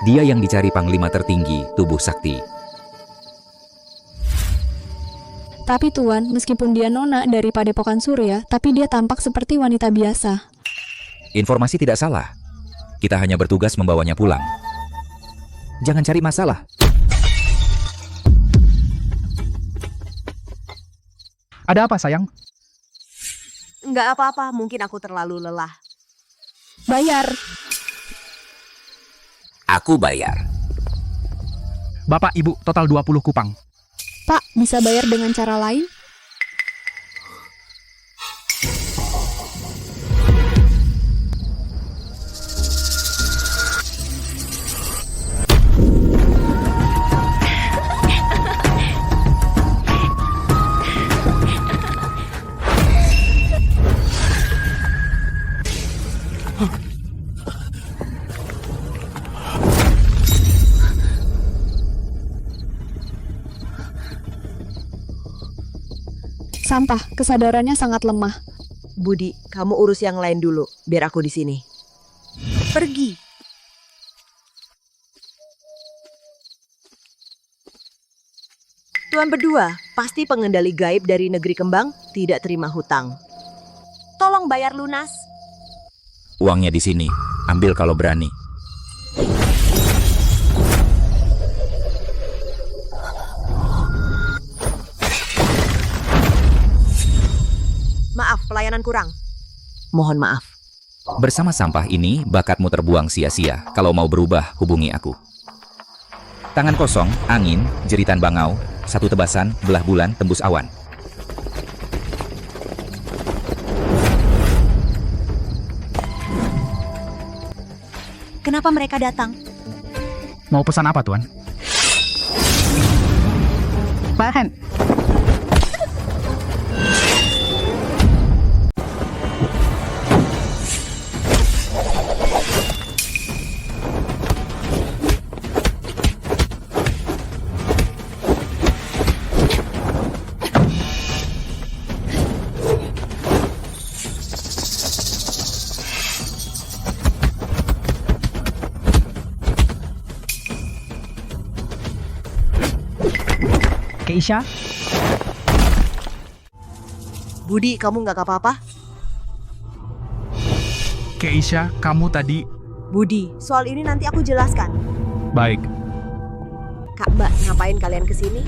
Dia yang dicari panglima tertinggi tubuh sakti. Tapi Tuan, meskipun dia nona dari Padepokan Surya, tapi dia tampak seperti wanita biasa. Informasi tidak salah. Kita hanya bertugas membawanya pulang. Jangan cari masalah. Ada apa, sayang? Nggak apa-apa, mungkin aku terlalu lelah. Bayar. Aku bayar. Bapak, Ibu, total 20 kupang. Pak, bisa bayar dengan cara lain? Sampah, kesadarannya sangat lemah. Budi, kamu urus yang lain dulu, biar aku di sini. Pergi. Tuan berdua, pasti pengendali gaib dari negeri kembang tidak terima hutang. Tolong bayar lunas. Uangnya di sini. Ambil kalau berani. Maaf, pelayanan kurang. Mohon maaf. Bersama sampah ini, bakatmu terbuang sia-sia. Kalau mau berubah, hubungi aku. Tangan kosong, angin, jeritan bangau, satu tebasan, belah bulan, tembus awan. Kenapa mereka datang? Mau pesan apa, Tuan? Bahan. Keisha? Budi, kamu nggak apa-apa? Keisha, kamu tadi... Budi, soal ini nanti aku jelaskan. Baik. Kak Mbak, ngapain kalian kesini?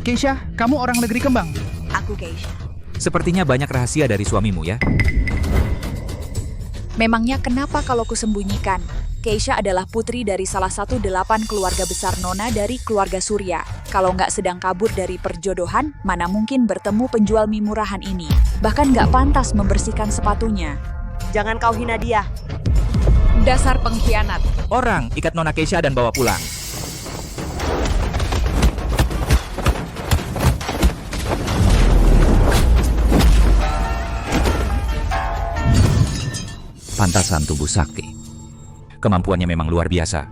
Keisha, kamu orang negeri kembang? Aku Keisha. Sepertinya banyak rahasia dari suamimu ya. Memangnya kenapa kalau kusembunyikan? Keisha adalah putri dari salah satu 8 keluarga besar Nona dari keluarga Surya. Kalau nggak sedang kabur dari perjodohan, mana mungkin bertemu penjual mie murahan ini. Bahkan nggak pantas membersihkan sepatunya. Jangan kau hina dia. Dasar pengkhianat. Orang, ikat Nona Keisha dan bawa pulang. Pantasan tubuh sakti. Kemampuannya memang luar biasa.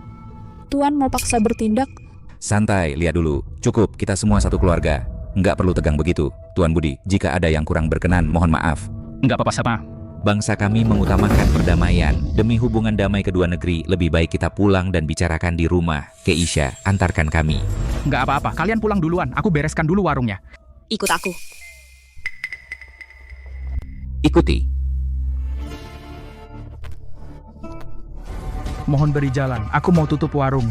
Tuan mau paksa bertindak? Santai, lihat dulu. Cukup, kita semua satu keluarga. Nggak perlu tegang begitu. Tuan Budi, jika ada yang kurang berkenan, mohon maaf. Nggak apa-apa, sama. Bangsa kami mengutamakan perdamaian. Demi hubungan damai kedua negeri, lebih baik kita pulang dan bicarakan di rumah. Keisha, antarkan kami. Nggak apa-apa, kalian pulang duluan. Aku bereskan dulu warungnya. Ikut aku. Ikuti. Mohon beri jalan, aku mau tutup warung.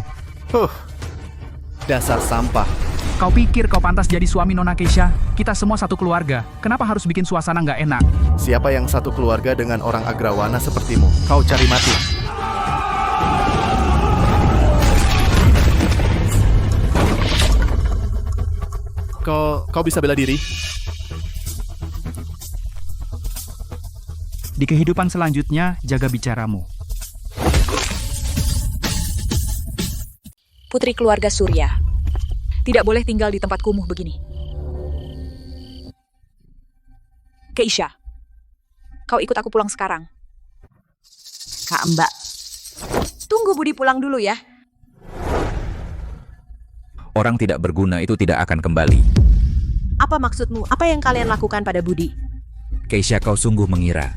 Dasar sampah. Kau pikir kau pantas jadi suami Nona Keisha? Kita semua satu keluarga. Kenapa harus bikin suasana nggak enak? Siapa yang satu keluarga dengan orang agrawana sepertimu? Kau cari mati. Kau bisa bela diri? Di kehidupan selanjutnya, jaga bicaramu. Putri keluarga Surya. Tidak boleh tinggal di tempat kumuh begini. Keisha, kau ikut aku pulang sekarang. Kak Mbak. Tunggu Budi pulang dulu ya. Orang tidak berguna itu tidak akan kembali. Apa maksudmu? Apa yang kalian lakukan pada Budi? Keisha, kau sungguh mengira.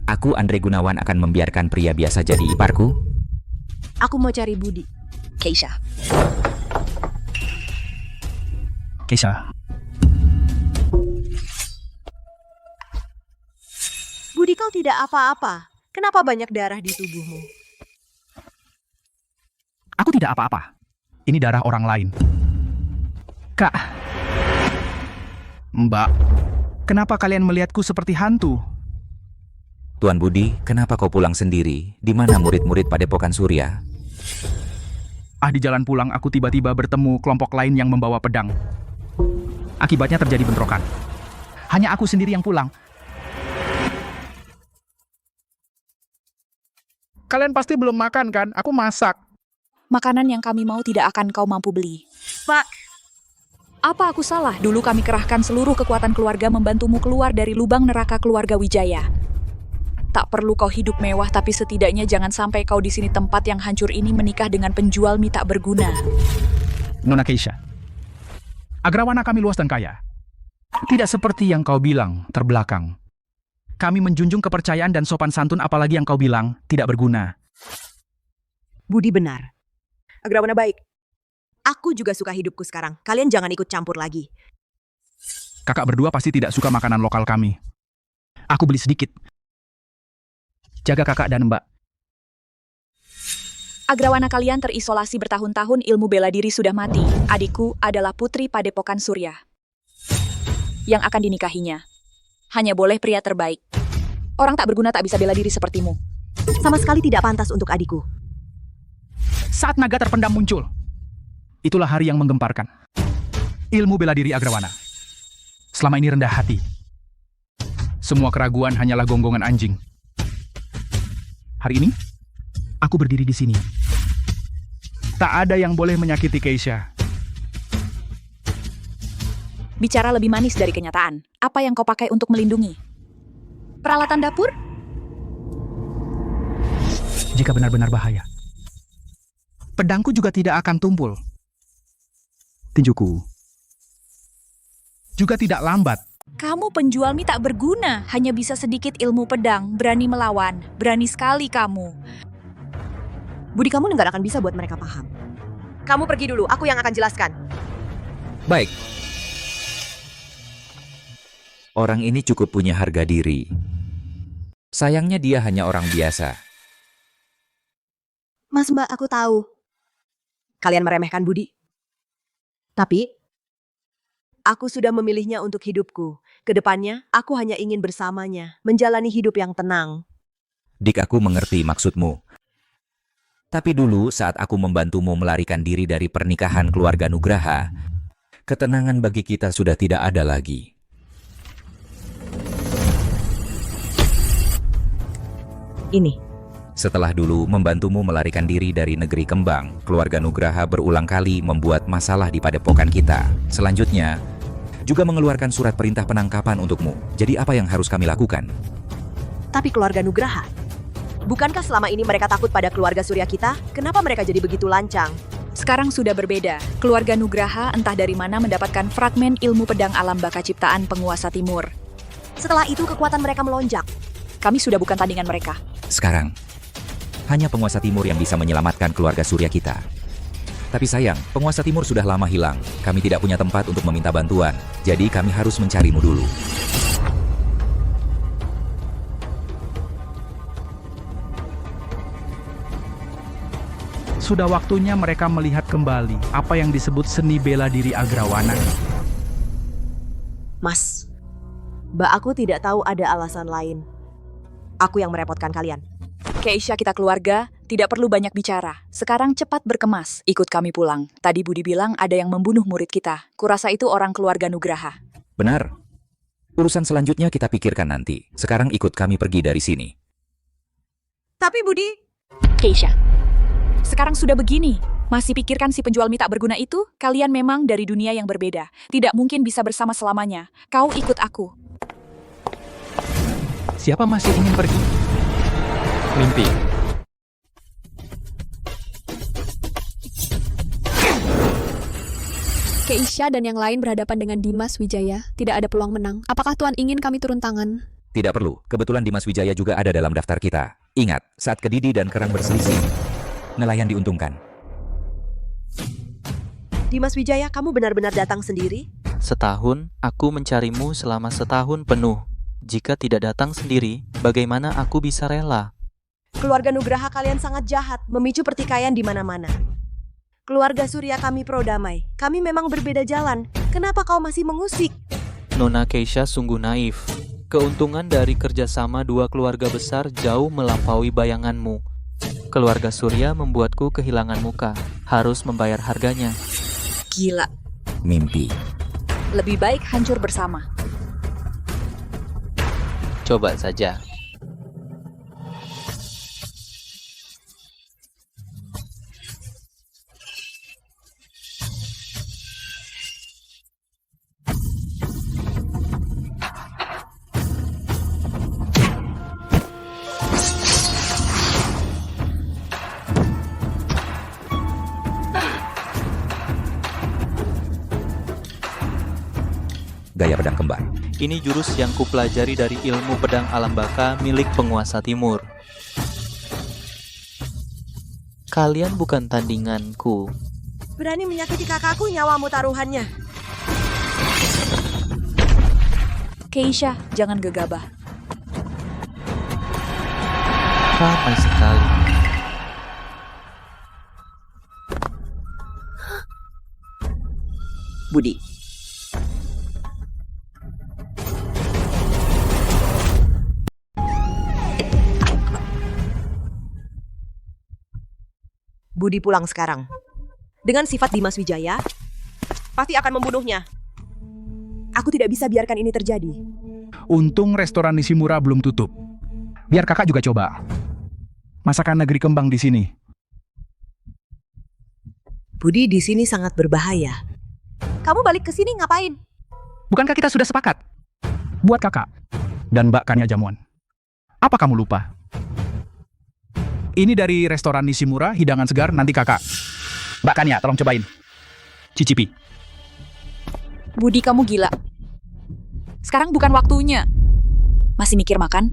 Aku Andre Gunawan akan membiarkan pria biasa jadi iparku? Aku mau cari Budi. Keisha. Keisha, Budi, kau tidak apa-apa. Kenapa banyak darah di tubuhmu? aku tidak apa-apa. Ini darah orang lain. Kak. Mbak, kenapa kalian melihatku seperti hantu? Tuan Budi, kenapa kau pulang sendiri? Di mana murid-murid Padepokan Surya? Di jalan pulang aku tiba-tiba bertemu kelompok lain yang membawa pedang. Akibatnya terjadi bentrokan. Hanya aku sendiri yang pulang. Kalian pasti belum makan kan? Aku masak. Makanan yang kami mau tidak akan kau mampu beli. Pak, Apa aku salah? Dulu kami kerahkan seluruh kekuatan keluarga membantumu keluar dari lubang neraka keluarga Wijaya. Tak perlu kau hidup mewah, tapi setidaknya jangan sampai kau di sini tempat yang hancur ini menikah dengan penjual mie tak berguna. Nona Keisha, Agrawana kami luas dan kaya. Tidak seperti yang kau bilang, terbelakang. Kami menjunjung kepercayaan dan sopan santun, apalagi yang kau bilang tidak berguna. Budi benar. Agrawana baik. Aku juga suka hidupku sekarang. Kalian jangan ikut campur lagi. Kakak berdua pasti tidak suka makanan lokal kami. Aku beli sedikit. Jaga kakak dan mbak. Agrawana kalian terisolasi bertahun-tahun, ilmu bela diri sudah mati. Adikku adalah putri Padepokan Surya yang akan dinikahinya. Hanya boleh pria terbaik. Orang tak berguna tak bisa bela diri sepertimu. Sama sekali tidak pantas untuk adikku. Saat naga terpendam muncul, itulah hari yang menggemparkan. Ilmu bela diri Agrawana selama ini rendah hati. Semua keraguan hanyalah gonggongan anjing. Hari ini, aku berdiri di sini. Tak ada yang boleh menyakiti Keisha. Bicara lebih manis dari kenyataan. Apa yang kau pakai untuk melindungi? Peralatan dapur? Jika benar-benar bahaya, pedangku juga tidak akan tumpul. Tinjuku juga tidak lambat. Kamu penjual mie tak berguna, hanya bisa sedikit ilmu pedang, berani melawan, berani sekali kamu. Budi, kamu nggak akan bisa buat mereka paham. Kamu pergi dulu, aku yang akan jelaskan. Baik. Orang ini cukup punya harga diri. Sayangnya dia hanya orang biasa. Mas Mbak, aku tahu. Kalian meremehkan Budi. Tapi, aku sudah memilihnya untuk hidupku. Kedepannya, aku hanya ingin bersamanya, menjalani hidup yang tenang. Dik, aku mengerti maksudmu. Tapi dulu saat aku membantumu melarikan diri dari pernikahan keluarga Nugraha, ketenangan bagi kita sudah tidak ada lagi. Ini. Setelah dulu membantumu melarikan diri dari negeri kembang, keluarga Nugraha berulang kali membuat masalah di padepokan kita. Selanjutnya, juga mengeluarkan surat perintah penangkapan untukmu. Jadi apa yang harus kami lakukan? Tapi keluarga Nugraha, bukankah selama ini mereka takut pada keluarga Surya kita? Kenapa mereka jadi begitu lancang? Sekarang sudah berbeda. Keluarga Nugraha entah dari mana mendapatkan fragmen ilmu pedang alam baka ciptaan penguasa timur. Setelah itu kekuatan mereka melonjak. Kami sudah bukan tandingan mereka. Sekarang, hanya penguasa timur yang bisa menyelamatkan keluarga Surya kita. Tapi sayang, penguasa timur sudah lama hilang. Kami tidak punya tempat untuk meminta bantuan. Jadi kami harus mencarimu dulu. Sudah waktunya mereka melihat kembali apa yang disebut seni bela diri Agrawana. Mas, Mbak, aku tidak tahu ada alasan lain. Aku yang merepotkan kalian. Keisha, kita keluarga, tidak perlu banyak bicara. Sekarang cepat berkemas, ikut kami pulang. Tadi Budi bilang ada yang membunuh murid kita. Kurasa itu orang keluarga Nugraha. Benar. Urusan selanjutnya kita pikirkan nanti. Sekarang ikut kami pergi dari sini. Tapi Budi, Keisha, sekarang sudah begini. Masih pikirkan si penjual mie tak berguna itu? Kalian memang dari dunia yang berbeda. Tidak mungkin bisa bersama selamanya. Kau ikut aku. Siapa masih ingin pergi? Mimpi. Keisha dan yang lain berhadapan dengan Dimas Wijaya. Tidak ada peluang menang. Apakah Tuan ingin kami turun tangan? Tidak perlu, kebetulan Dimas Wijaya juga ada dalam daftar kita. Ingat, saat Kedidi dan Kerang berselisih, nelayan diuntungkan. Dimas Wijaya, kamu benar-benar datang sendiri? Setahun, aku mencarimu selama setahun penuh. Jika tidak datang sendiri, bagaimana aku bisa rela? Keluarga Nugraha kalian sangat jahat, memicu pertikaian di mana-mana. Keluarga Surya kami pro damai. Kami memang berbeda jalan. Kenapa kau masih mengusik? Nona Keisha sungguh naif. Keuntungan dari kerjasama dua keluarga besar jauh melampaui bayanganmu. Keluarga Surya membuatku kehilangan muka. Harus membayar harganya. Gila, Mimpi. lebih baik hancur bersama. Coba saja. Gaya pedang kembar. Ini jurus yang kupelajari dari ilmu pedang alam baka milik penguasa timur. Kalian bukan tandinganku. Berani menyakiti kakakku, nyawamu taruhannya. Keisha, jangan gegabah. Ramai sekali. Budi. Budi pulang sekarang. Dengan sifat Dimas Wijaya, pasti akan membunuhnya. Aku tidak bisa biarkan ini terjadi. Untung restoran Nishimura belum tutup. Biar kakak juga coba. Masakan negeri kembang di sini. Budi, di sini sangat berbahaya. Kamu balik ke sini ngapain? Bukankah kita sudah sepakat? Buat kakak dan Mbak Kania jamuan. Apa kamu lupa? Ini dari restoran Nishimura, hidangan segar, nanti kakak. Mbak Kania, tolong cobain. Cicipi. Budi, kamu gila. Sekarang bukan waktunya. Masih mikir makan?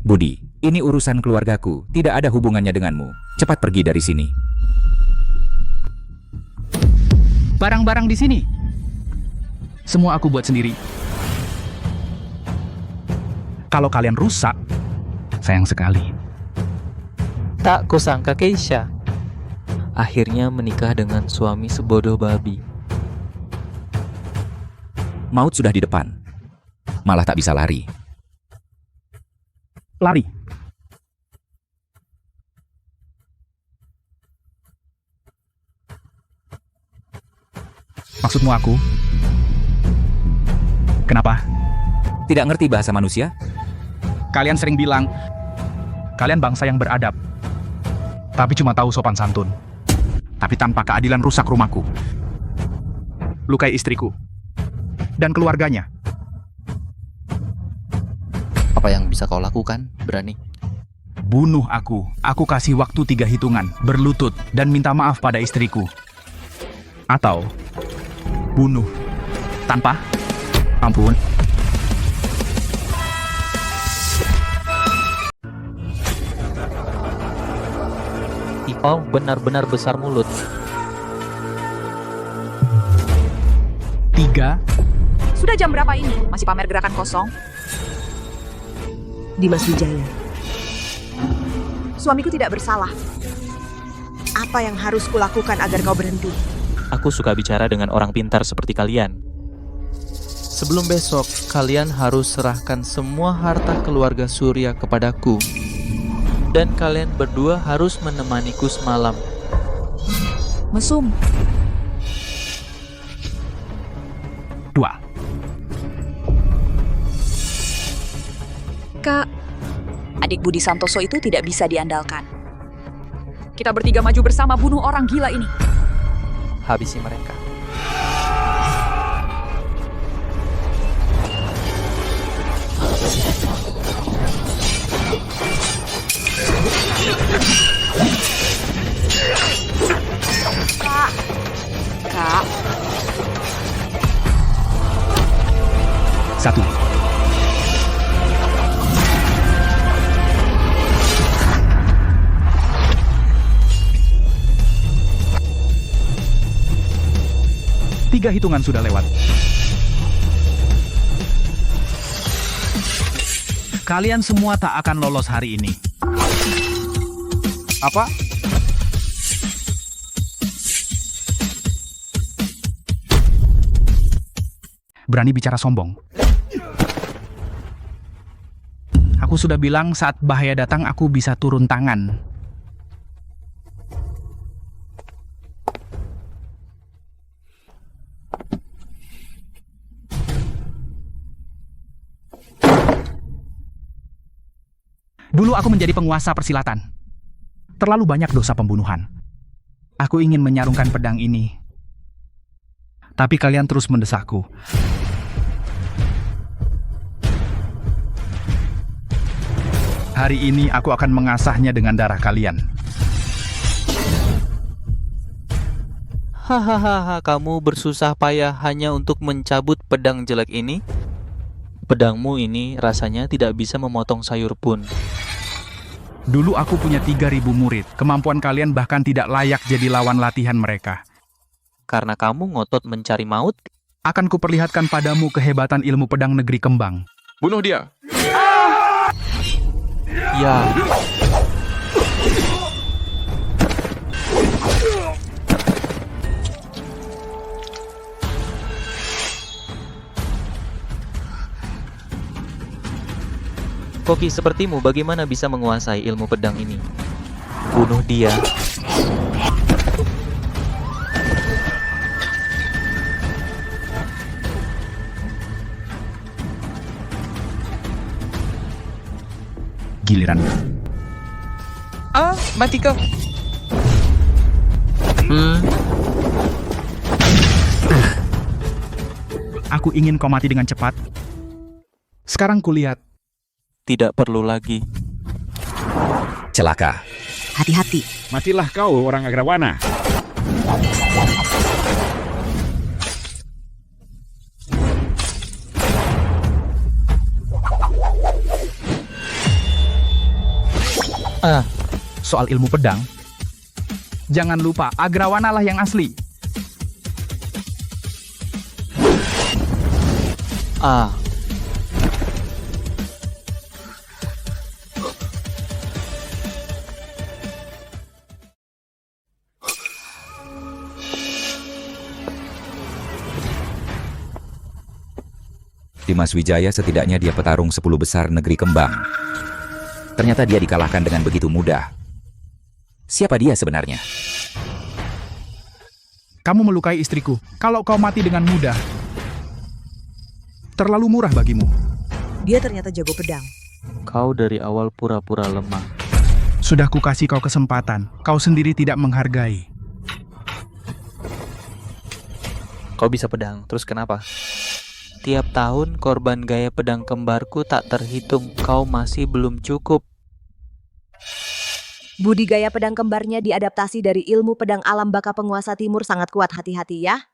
Budi, ini urusan keluargaku, tidak ada hubungannya denganmu. Cepat pergi dari sini. Barang-barang di sini. Semua aku buat sendiri. Kalau kalian rusak, sayang sekali. Tak kusangka Keisha akhirnya menikah dengan suami sebodoh babi. Maut sudah di depan. Malah tak bisa lari. Lari. Maksudmu aku? Kenapa? Tidak ngerti bahasa manusia? Kalian sering bilang, kalian bangsa yang beradab. Tapi cuma tahu sopan santun. Tapi tanpa keadilan rusak rumahku. Lukai istriku. Dan keluarganya. Apa yang bisa kau lakukan, Berani? Bunuh aku. Aku kasih waktu 3 hitungan. Berlutut dan minta maaf pada istriku. Atau bunuh. Tanpa ampun. Kau benar-benar besar mulut. 3. Sudah jam berapa ini? Masih pamer gerakan kosong? Dimas Wijaya. Suamiku tidak bersalah. Apa yang harus kulakukan agar kau berhenti? Aku suka bicara dengan orang pintar seperti kalian. Sebelum besok, kalian harus serahkan semua harta keluarga Surya kepadaku. Dan kalian berdua harus menemaniku semalam. Mesum. 2. Kak, adik Budi Santoso itu tidak bisa diandalkan. Kita bertiga maju bersama bunuh orang gila ini. Habisi mereka. Kak, 1. 3 hitungan sudah lewat. Kalian semua tak akan lolos hari ini. Apa? Berani bicara sombong. Aku sudah bilang saat bahaya datang aku bisa turun tangan. Dulu aku menjadi penguasa persilatan. Terlalu banyak dosa pembunuhan. Aku ingin menyarungkan pedang ini. Tapi kalian terus mendesakku. Hari ini aku akan mengasahnya dengan darah kalian. Hahaha, kamu bersusah payah hanya untuk mencabut pedang jelek ini? Pedangmu ini rasanya tidak bisa memotong sayur pun. Dulu aku punya 3.000 murid. Kemampuan kalian bahkan tidak layak jadi lawan latihan mereka. Karena kamu ngotot mencari maut? Akan kuperlihatkan padamu kehebatan ilmu pedang negeri kembang. Bunuh dia. Ya. Koki sepertimu bagaimana bisa menguasai ilmu pedang ini? Bunuh dia. Giliran. Mati kau. Aku ingin kau mati dengan cepat. Sekarang kulihat. Tidak perlu lagi. Celaka. Hati-hati. Matilah kau, orang Agrawana. Soal ilmu pedang, jangan lupa Agrawana lah yang asli. Dimas Wijaya setidaknya dia petarung 10 besar negeri kembang. Ternyata dia dikalahkan dengan begitu mudah. Siapa dia sebenarnya? Kamu melukai istriku. Kalau kau mati dengan mudah, terlalu murah bagimu. Dia ternyata jago pedang. Kau dari awal pura-pura lemah. Sudah kukasih kau kesempatan. Kau sendiri tidak menghargai. Kau bisa pedang, terus kenapa? Tiap tahun korban gaya pedang kembarku tak terhitung. Kau masih belum cukup. Budidaya pedang kembarnya diadaptasi dari ilmu pedang alam baka penguasa timur sangat kuat, hati-hati ya.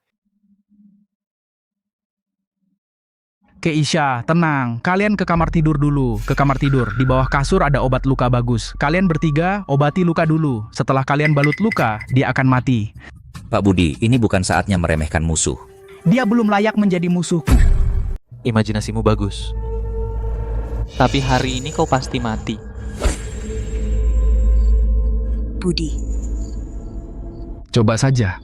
Keisha, tenang. Kalian ke kamar tidur dulu. Ke kamar tidur. Di bawah kasur ada obat luka bagus. Kalian bertiga obati luka dulu. Setelah kalian balut luka, dia akan mati. Pak Budi, ini bukan saatnya meremehkan musuh. Dia belum layak menjadi musuhku. Imajinasimu bagus. Tapi hari ini kau pasti mati. Budi. Coba saja.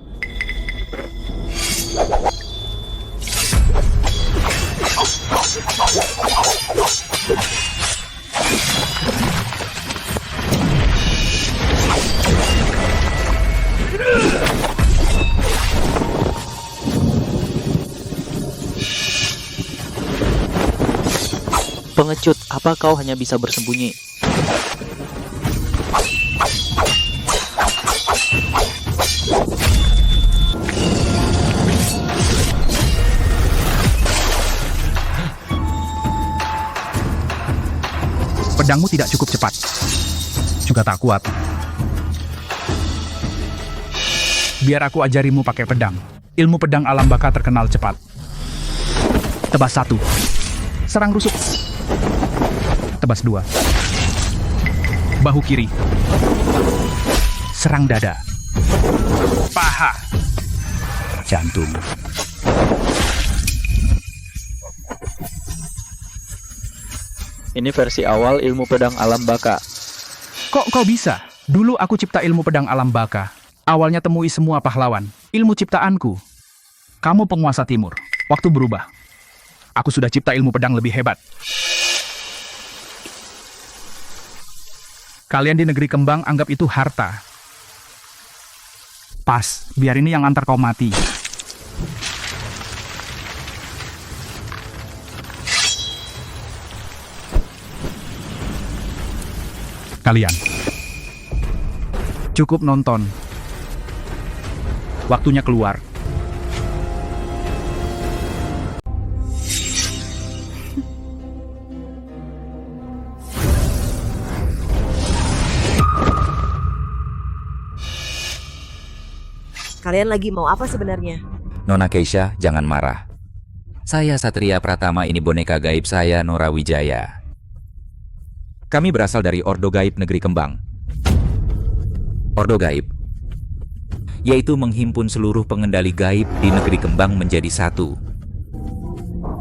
Pengecut, apa kau hanya bisa bersembunyi? Pedangmu tidak cukup cepat. Juga tak kuat. Biar aku ajarimu pakai pedang. Ilmu pedang alam baka terkenal cepat. Tebas 1. Serang rusuk. Tebas 2. Bahu kiri. Serang dada. Paha. Jantung. Ini versi awal ilmu pedang alam baka. Kok bisa? Dulu aku cipta ilmu pedang alam baka. Awalnya temui semua pahlawan. Ilmu ciptaanku. Kamu penguasa timur. Waktu berubah. Aku sudah cipta ilmu pedang lebih hebat. Kalian di negeri kembang anggap itu harta. Pas, biar ini yang antar kau mati. Kalian cukup nonton. Waktunya keluar. Kalian lagi mau apa sebenarnya? Nona Keisha, jangan marah. Saya Satria Pratama, ini boneka gaib saya, Nora Wijaya. Kami berasal dari Ordo Gaib Negeri Kembang. Ordo Gaib yaitu menghimpun seluruh pengendali gaib di Negeri Kembang menjadi satu.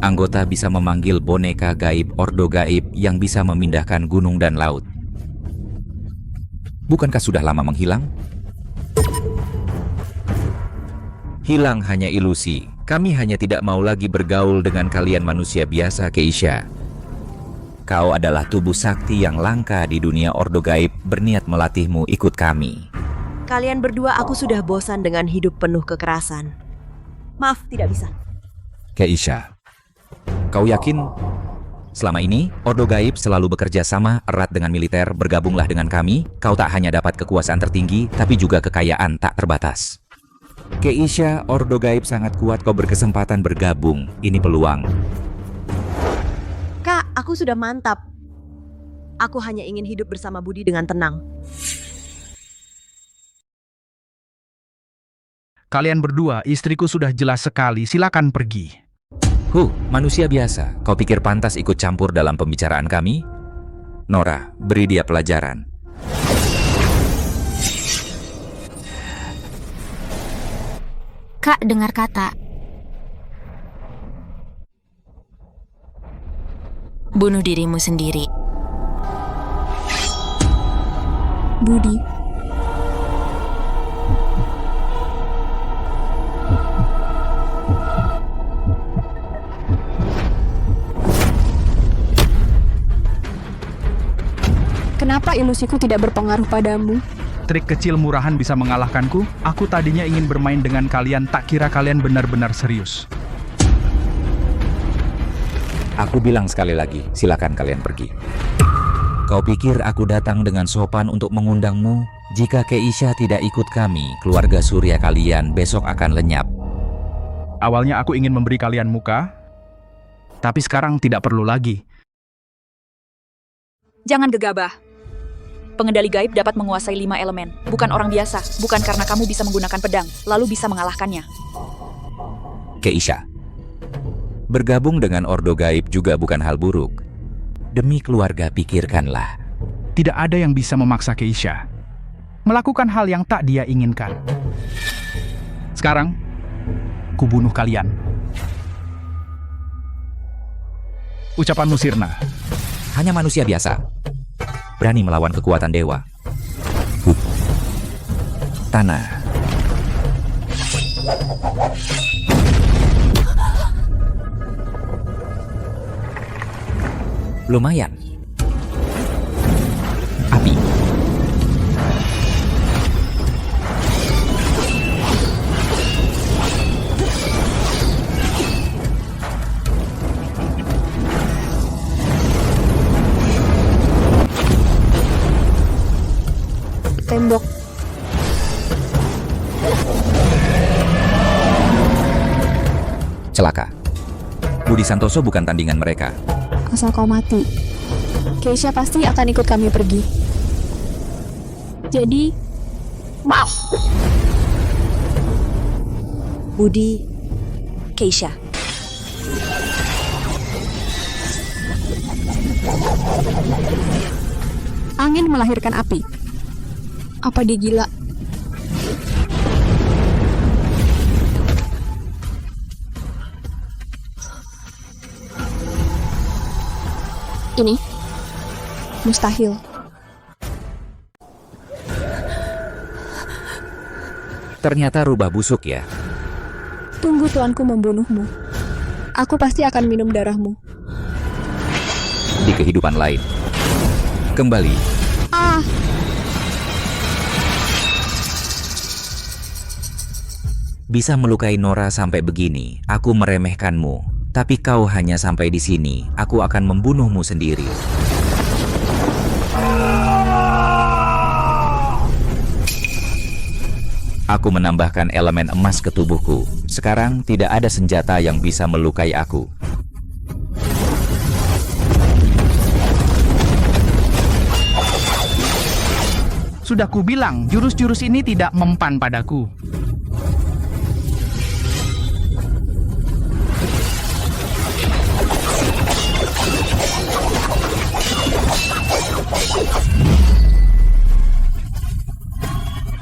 Anggota bisa memanggil boneka gaib Ordo Gaib yang bisa memindahkan gunung dan laut. Bukankah sudah lama menghilang? Hilang hanya ilusi. Kami hanya tidak mau lagi bergaul dengan kalian manusia biasa, Keisha. Kau adalah tubuh sakti yang langka di dunia Ordo Gaib, berniat melatihmu ikut kami. Kalian berdua, aku sudah bosan dengan hidup penuh kekerasan. Maaf, tidak bisa. Keisha, kau yakin? Selama ini, Ordo Gaib selalu bekerja sama erat dengan militer. Bergabunglah dengan kami. Kau tak hanya dapat kekuasaan tertinggi, tapi juga kekayaan tak terbatas. Keisha, Ordo Gaib sangat kuat. Kau berkesempatan bergabung. Ini peluang. Kak, aku sudah mantap. Aku hanya ingin hidup bersama Budi dengan tenang. Kalian berdua, istriku sudah jelas sekali. Silakan pergi. Manusia biasa. Kau pikir pantas ikut campur dalam pembicaraan kami? Nora, beri dia pelajaran. Kak, dengar kata. Bunuh dirimu sendiri. Budi, kenapa ilusiku tidak berpengaruh padamu? Trik kecil murahan bisa mengalahkanku? Aku tadinya ingin bermain dengan kalian, tak kira kalian benar-benar serius. Aku bilang sekali lagi, silakan kalian pergi. Kau pikir aku datang dengan sopan untuk mengundangmu? Jika Keisha tidak ikut kami, keluarga Surya kalian besok akan lenyap. Awalnya aku ingin memberi kalian muka, tapi sekarang tidak perlu lagi. Jangan gegabah. Pengendali gaib dapat menguasai 5 elemen. Bukan orang biasa. Bukan karena kamu bisa menggunakan pedang, lalu bisa mengalahkannya. Keisha, bergabung dengan Ordo Gaib juga bukan hal buruk. Demi keluarga, pikirkanlah. Tidak ada yang bisa memaksa Keisha melakukan hal yang tak dia inginkan. Sekarang, kubunuh kalian. Ucapanmu sirna. Hanya manusia biasa. Berani melawan kekuatan dewa. Tanah. Lumayan. Api. Tembok. Celaka. Budi Santoso bukan tandingan mereka. Asal kau mati. Keisha pasti akan ikut kami pergi. Jadi, Budi, Keisha. angin melahirkan api. Apa dia gila? Ini mustahil. Ternyata rubah busuk ya. Tunggu tuanku membunuhmu. Aku pasti akan minum darahmu. Di kehidupan lain. Kembali. Ah! Bisa melukai Nora sampai begini, aku meremehkanmu. Tapi kau hanya sampai di sini, aku akan membunuhmu sendiri. Aku menambahkan elemen emas ke tubuhku. Sekarang tidak ada senjata yang bisa melukai aku. Sudah kubilang, jurus-jurus ini tidak mempan padaku.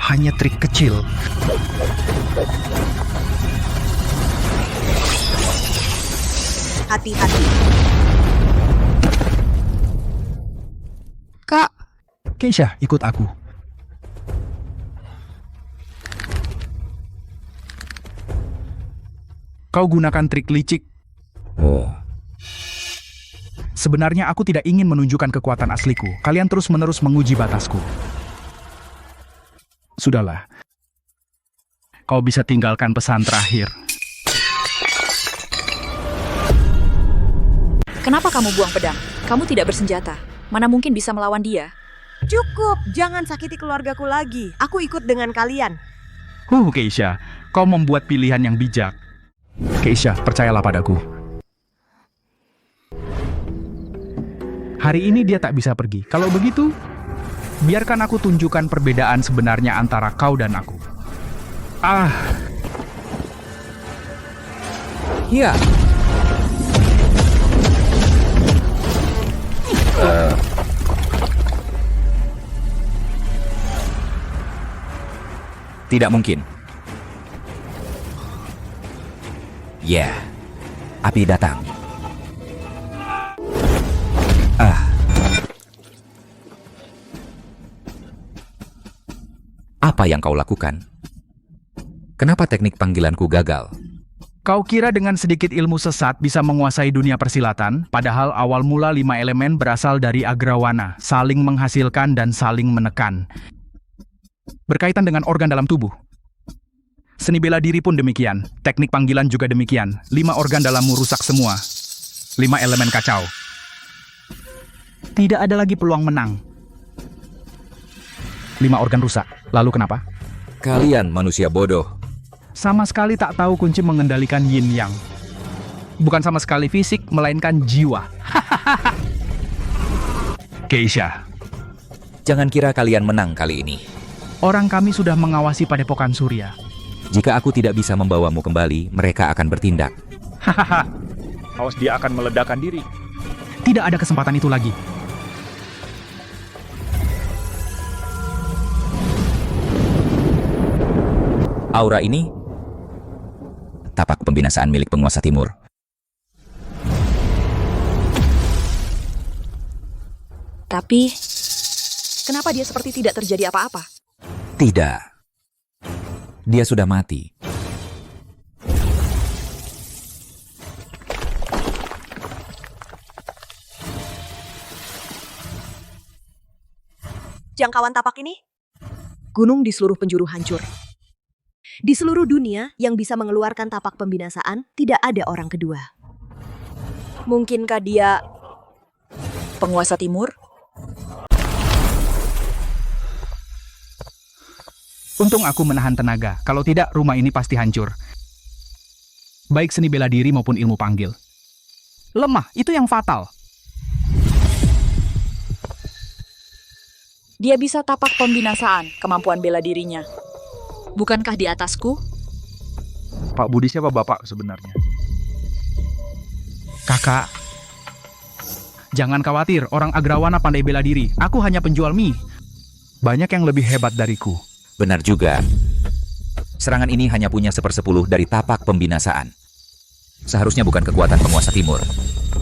Hanya trik kecil. Hati-hati. Kak, Keisha, ikut aku. Kau gunakan trik licik. Oh, Sebenarnya aku tidak ingin menunjukkan kekuatan asliku. Kalian terus-menerus menguji batasku. Sudahlah. Kau bisa tinggalkan pesan terakhir. Kenapa kamu buang pedang? Kamu tidak bersenjata. Mana mungkin bisa melawan dia? Cukup, jangan sakiti keluargaku lagi. Aku ikut dengan kalian. Keisha, kau membuat pilihan yang bijak. Keisha, percayalah padaku. Hari ini dia tak bisa pergi. Kalau begitu, biarkan aku tunjukkan perbedaan sebenarnya antara kau dan aku. ya. Tidak mungkin. Ya, api datang. Apa yang kau lakukan? Kenapa teknik panggilanku gagal? Kau kira dengan sedikit ilmu sesat bisa menguasai dunia persilatan, padahal awal mula 5 elemen berasal dari Agrawana, saling menghasilkan dan saling menekan. Berkaitan dengan organ dalam tubuh. Seni bela diri pun demikian, teknik panggilan juga demikian. 5 organ dalammu rusak semua. 5 elemen kacau. Tidak ada lagi peluang menang. 5 organ rusak. Lalu kenapa? Kalian manusia bodoh. Sama sekali tak tahu kunci mengendalikan yin yang. Bukan sama sekali fisik, melainkan jiwa. Keisha, Jangan kira kalian menang kali ini. orang kami sudah mengawasi Padepokan Surya. Jika aku tidak bisa membawamu kembali, mereka akan bertindak. Awas dia akan meledakkan diri. Tidak ada kesempatan itu lagi. Aura ini tapak pembinasaan milik penguasa timur. Tapi, kenapa dia seperti tidak terjadi apa-apa? Tidak. Dia sudah mati. Jangkauan tapak ini? Gunung di seluruh penjuru hancur. Di seluruh dunia yang bisa mengeluarkan tapak pembinasaan, tidak ada orang kedua. Mungkinkah dia penguasa timur? Untung aku menahan tenaga, kalau tidak rumah ini pasti hancur. Baik seni bela diri maupun ilmu panggil. Lemah, itu yang fatal. Dia bisa tapak pembinasaan, kemampuan bela dirinya. Bukankah di atasku? Pak Budi siapa bapak sebenarnya? Kakak, jangan khawatir, orang Agrawana pandai bela diri. Aku hanya penjual mie. Banyak yang lebih hebat dariku. Benar juga. Serangan ini hanya punya 1/10 dari tapak pembinasaan. Seharusnya bukan kekuatan penguasa timur.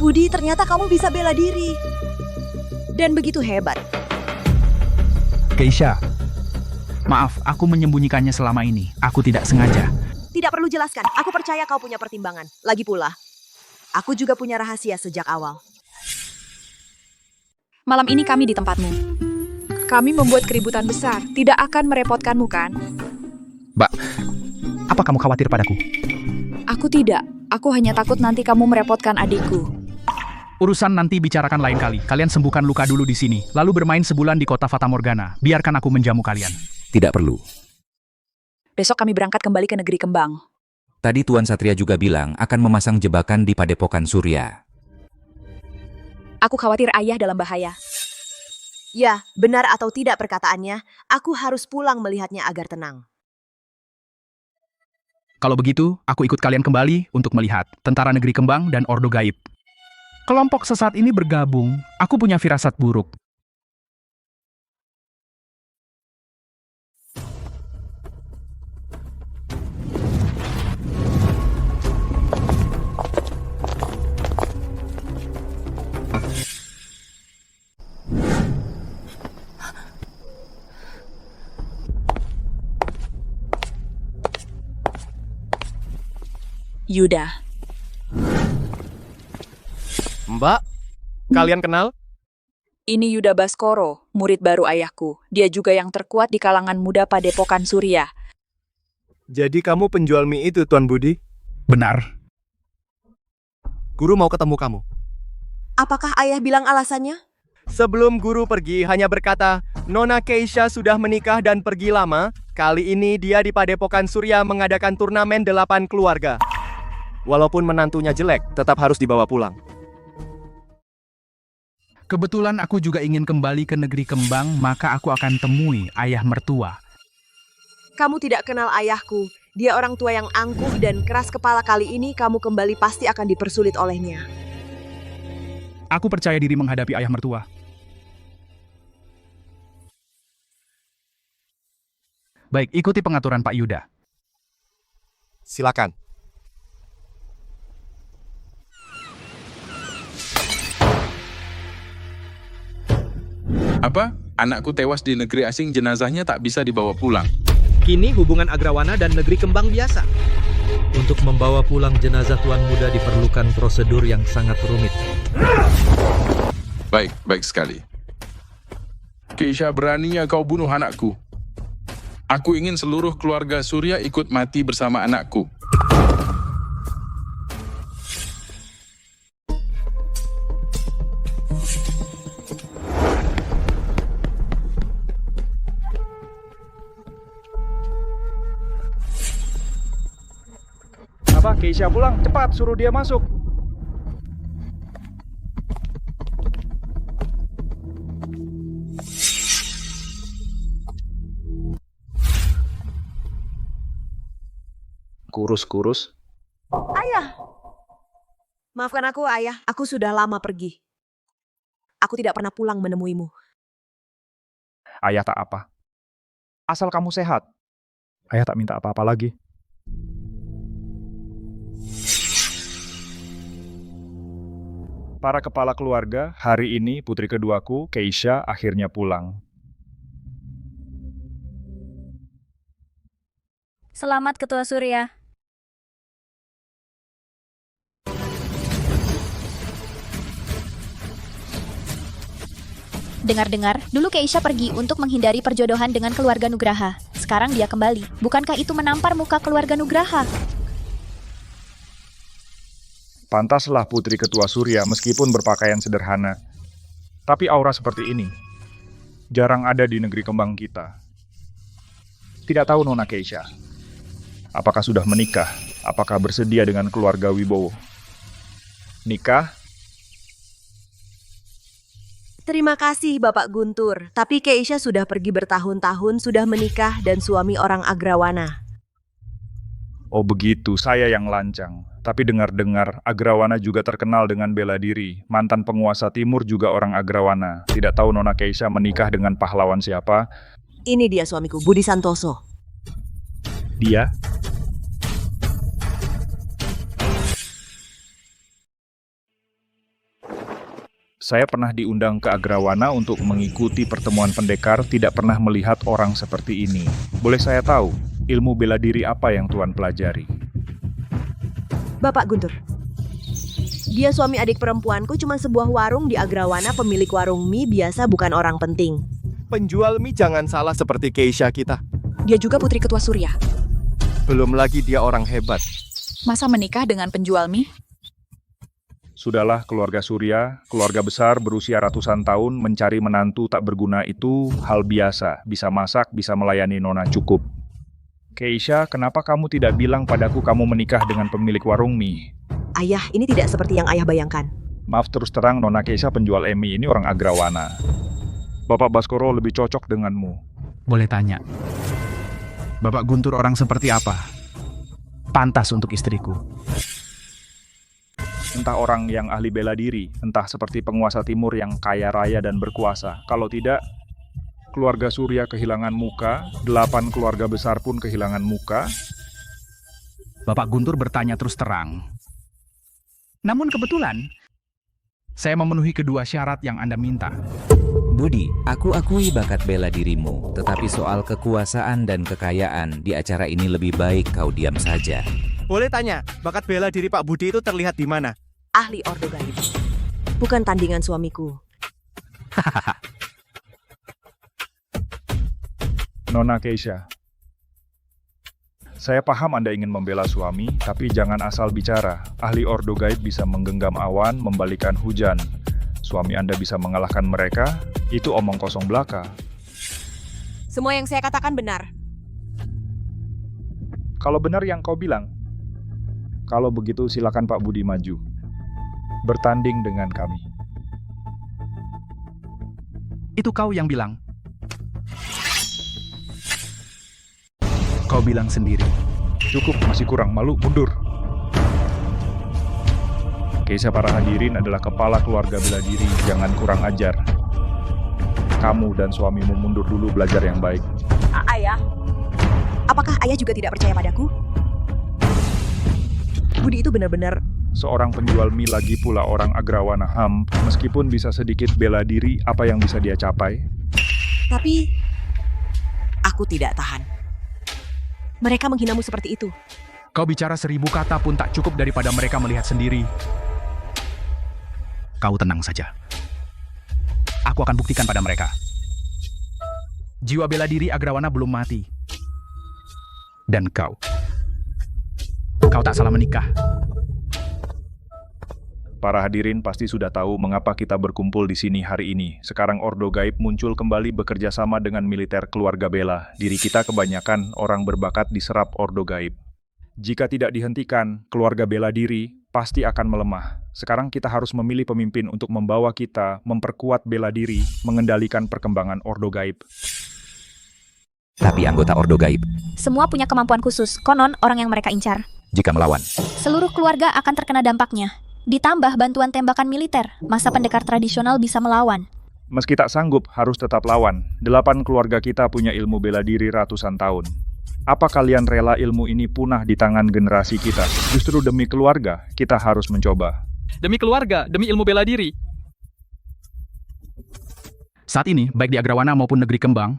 Budi, ternyata kamu bisa bela diri. dan begitu hebat. Keisha, maaf, aku menyembunyikannya selama ini. Aku tidak sengaja. Tidak perlu jelaskan, aku percaya kau punya pertimbangan. Lagi pula, aku juga punya rahasia sejak awal. Malam ini kami di tempatmu. Kami membuat keributan besar. Tidak akan merepotkanmu, kan? Mbak, apa kamu khawatir padaku? Aku tidak. Aku hanya takut nanti kamu merepotkan adikku. Urusan nanti bicarakan lain kali. Kalian sembuhkan luka dulu di sini, lalu bermain sebulan di kota Fata Morgana. Biarkan aku menjamu kalian. Tidak perlu. Besok kami berangkat kembali ke negeri kembang. Tadi Tuan Satria juga bilang akan memasang jebakan di Padepokan Surya. Aku khawatir ayah dalam bahaya. Ya, benar atau tidak perkataannya, aku harus pulang melihatnya agar tenang. Kalau begitu, aku ikut kalian kembali untuk melihat Tentara Negeri Kembang dan Ordo Gaib. Kelompok sesat ini bergabung. Aku punya firasat buruk. Yuda. Mbak, kalian kenal? Ini Yuda Baskoro, murid baru ayahku. Dia juga yang terkuat di kalangan muda Padepokan Surya. Jadi kamu penjual mie itu, Tuan Budi? Benar. Guru mau ketemu kamu. Apakah ayah bilang alasannya? Sebelum guru pergi hanya berkata, Nona Keisha sudah menikah dan pergi lama. Kali ini dia di Padepokan Surya mengadakan turnamen 8 keluarga. Walaupun menantunya jelek, tetap harus dibawa pulang. Kebetulan aku juga ingin kembali ke negeri kembang, maka aku akan temui ayah mertua. Kamu tidak kenal ayahku. Dia orang tua yang angkuh dan keras kepala. Kali ini kamu kembali pasti akan dipersulit olehnya. Aku percaya diri menghadapi ayah mertua. Baik, ikuti pengaturan Pak Yuda. Silakan. Apa? Anakku tewas di negeri asing, jenazahnya tak bisa dibawa pulang. Kini hubungan Agrawana dan negeri kembang biasa. Untuk membawa pulang jenazah tuan muda diperlukan prosedur yang sangat rumit. Baik sekali. Keisha, beraninya kau bunuh anakku. Aku ingin seluruh keluarga Surya ikut mati bersama anakku. Apa? Keisha pulang? Cepat, suruh dia masuk. Kurus-kurus. Ayah! Maafkan aku, ayah. Aku sudah lama pergi. Aku tidak pernah pulang menemuimu. Ayah tak apa. Asal kamu sehat. Ayah tak minta apa-apa lagi. Para kepala keluarga, hari ini putri keduaku, Keisha, akhirnya pulang. Selamat Ketua Surya. Dengar-dengar, dulu Keisha pergi untuk menghindari perjodohan dengan keluarga Nugraha. Sekarang dia kembali. Bukankah itu menampar muka keluarga Nugraha? Pantaslah putri ketua Surya meskipun berpakaian sederhana. Tapi aura seperti ini jarang ada di negeri kembang kita. Tidak tahu Nona Keisha, apakah sudah menikah? Apakah bersedia dengan keluarga Wibowo? Nikah? Terima kasih Bapak Guntur, tapi Keisha sudah pergi bertahun-tahun, sudah menikah dan suami orang Agrawana. Oh begitu, saya yang lancang. Tapi dengar-dengar, Agrawana juga terkenal dengan bela diri. Mantan penguasa timur juga orang Agrawana. Tidak tahu Nona Keisha menikah dengan pahlawan siapa? Ini dia suamiku, Budi Santoso. Dia? Saya pernah diundang ke Agrawana untuk mengikuti pertemuan pendekar, tidak pernah melihat orang seperti ini. Boleh saya tahu, ilmu bela diri apa yang Tuan pelajari? Bapak Guntur, dia suami adik perempuanku, cuma sebuah warung di Agrawana, pemilik warung mie biasa, bukan orang penting. Penjual mie jangan salah seperti Keisha kita. Dia juga putri ketua Surya. Belum lagi dia orang hebat. Masa menikah dengan penjual mie? Sudahlah, keluarga Surya, keluarga besar berusia ratusan tahun, mencari menantu tak berguna itu hal biasa. Bisa masak, bisa melayani nona cukup. Keisha, kenapa kamu tidak bilang padaku kamu menikah dengan pemilik warung mie? Ayah, ini tidak seperti yang ayah bayangkan. Maaf terus terang, Nona Keisha penjual mie ini orang Agrawana. Bapak Baskoro lebih cocok denganmu. Boleh tanya, Bapak Guntur orang seperti apa? Pantas untuk istriku. Entah orang yang ahli bela diri, entah seperti penguasa timur yang kaya raya dan berkuasa. Kalau tidak, keluarga Surya kehilangan muka, 8 keluarga besar pun kehilangan muka. Bapak Guntur bertanya terus terang. Namun kebetulan, saya memenuhi kedua syarat yang Anda minta. Budi, aku akui bakat bela dirimu, tetapi soal kekuasaan dan kekayaan di acara ini lebih baik kau diam saja. Boleh tanya, bakat bela diri Pak Budi itu terlihat di mana? Ahli Ordo Gaib. Bukan tandingan suamiku. Nona Keisha, saya paham Anda ingin membela suami, tapi jangan asal bicara. Ahli Ordo Gaib bisa menggenggam awan, membalikan hujan. Suami Anda bisa mengalahkan mereka, itu omong kosong belaka. Semua yang saya katakan benar. Kalau benar yang kau bilang, kalau begitu silakan Pak Budi maju. Bertanding dengan kami. Itu kau yang bilang. Kau bilang sendiri. Cukup, masih kurang, malu, mundur. Keisha, para hadirin adalah kepala keluarga bela diri, jangan kurang ajar. Kamu dan suamimu mundur dulu, belajar yang baik. Ayah, apakah ayah juga tidak percaya padaku? Budi itu benar-benar seorang penjual mie, lagi pula orang Agrawana Ham. Meskipun bisa sedikit bela diri, apa yang bisa dia capai? Tapi aku tidak tahan. Mereka menghinamu seperti itu. Kau bicara 1000 kata pun tak cukup daripada mereka melihat sendiri. Kau tenang saja. Aku akan buktikan pada mereka. Jiwa bela diri Agrawana belum mati. Dan kau tak salah menikah. Para hadirin pasti sudah tahu mengapa kita berkumpul di sini hari ini. Sekarang Ordo Gaib muncul kembali bekerja sama dengan militer keluarga Bela. Diri kita kebanyakan orang berbakat diserap Ordo Gaib. Jika tidak dihentikan, keluarga bela diri pasti akan melemah. Sekarang kita harus memilih pemimpin untuk membawa kita, memperkuat bela diri, mengendalikan perkembangan Ordo Gaib. Tapi anggota Ordo Gaib, Semua punya kemampuan khusus, konon orang yang mereka incar. jika melawan, Seluruh keluarga akan terkena dampaknya. Ditambah bantuan tembakan militer, masa pendekar tradisional bisa melawan. Meski tak sanggup, harus tetap lawan. 8 keluarga kita punya ilmu bela diri ratusan tahun. Apa kalian rela ilmu ini punah di tangan generasi kita? Justru demi keluarga, kita harus mencoba. Demi keluarga, demi ilmu bela diri. Saat ini, baik di Agrawana maupun negeri kembang,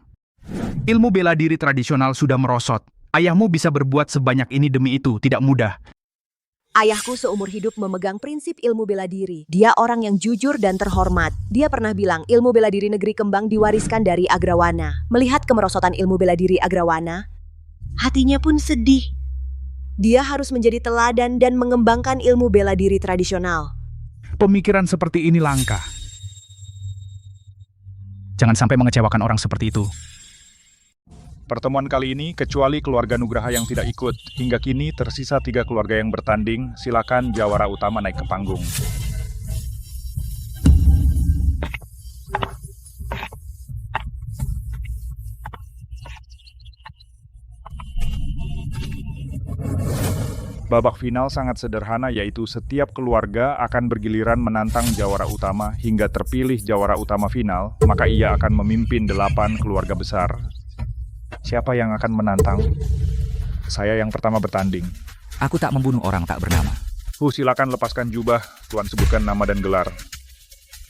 ilmu bela diri tradisional sudah merosot. Ayahmu bisa berbuat sebanyak ini demi itu, tidak mudah. Ayahku seumur hidup memegang prinsip ilmu bela diri. Dia orang yang jujur dan terhormat. Dia pernah bilang ilmu bela diri negeri kembang diwariskan dari Agrawana. Melihat kemerosotan ilmu bela diri Agrawana, hatinya pun sedih. Dia harus menjadi teladan dan mengembangkan ilmu bela diri tradisional. Pemikiran seperti ini langka. Jangan sampai mengecewakan orang seperti itu. Pertemuan kali ini, kecuali keluarga Nugraha yang tidak ikut, hingga kini tersisa 3 keluarga yang bertanding. Silakan jawara utama naik ke panggung. Babak final sangat sederhana, yaitu setiap keluarga akan bergiliran menantang jawara utama. Hingga terpilih jawara utama final, maka ia akan memimpin 8 keluarga besar. Siapa yang akan menantang? Saya yang pertama bertanding. aku tak membunuh orang tak bernama. Silakan lepaskan jubah, Tuan sebutkan nama dan gelar.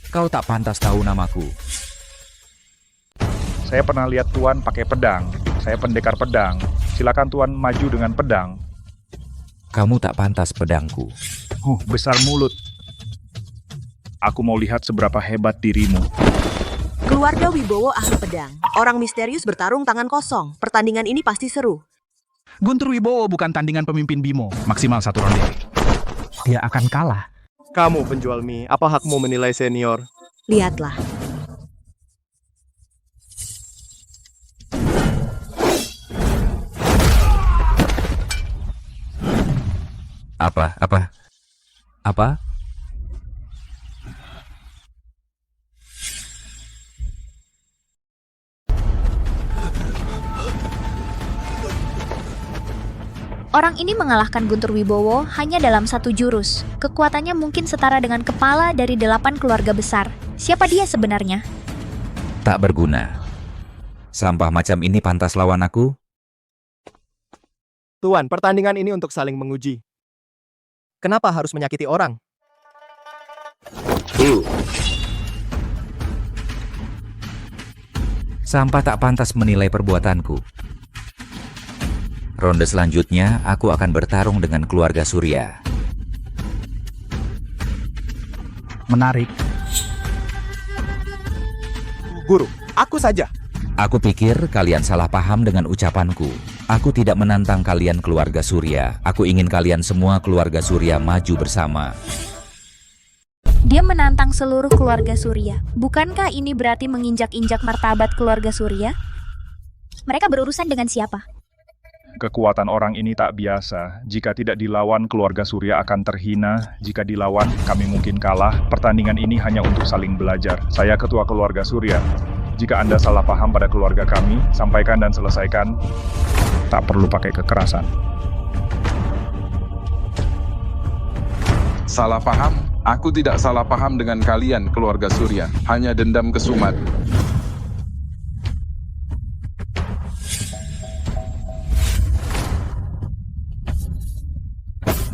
Kau tak pantas tahu namaku. Saya pernah lihat Tuan pakai pedang. Saya pendekar pedang. Silakan Tuan maju dengan pedang. Kamu tak pantas pedangku. Besar mulut. Aku mau lihat seberapa hebat dirimu. Keluarga Wibowo ahli pedang. Orang misterius bertarung tangan kosong. Pertandingan ini pasti seru. Guntur Wibowo bukan tandingan pemimpin Bimo. Maksimal 1 ronde. Dia akan kalah. Kamu penjual mie, apa hakmu menilai senior? Lihatlah. Apa? Orang ini mengalahkan Guntur Wibowo hanya dalam 1 jurus. Kekuatannya mungkin setara dengan kepala dari 8 keluarga besar. Siapa dia sebenarnya? Tak berguna. Sampah macam ini pantas lawan aku? Tuan, pertandingan ini untuk saling menguji. Kenapa harus menyakiti orang? Sampah tak pantas menilai perbuatanku. Ronde selanjutnya, aku akan bertarung dengan keluarga Surya. Menarik. Guru, aku saja. Aku pikir kalian salah paham dengan ucapanku. Aku tidak menantang kalian keluarga Surya. Aku ingin kalian semua keluarga Surya maju bersama. Dia menantang seluruh keluarga Surya. Bukankah ini berarti menginjak-injak martabat keluarga Surya? Mereka berurusan dengan siapa? Kekuatan orang ini tak biasa. Jika tidak dilawan, keluarga Surya akan terhina. Jika dilawan, kami mungkin kalah. Pertandingan ini hanya untuk saling belajar. Saya ketua keluarga Surya. Jika Anda salah paham pada keluarga kami, sampaikan dan selesaikan. Tak perlu pakai kekerasan. Salah paham? Aku tidak salah paham dengan kalian, keluarga Surya. Hanya dendam kesumat.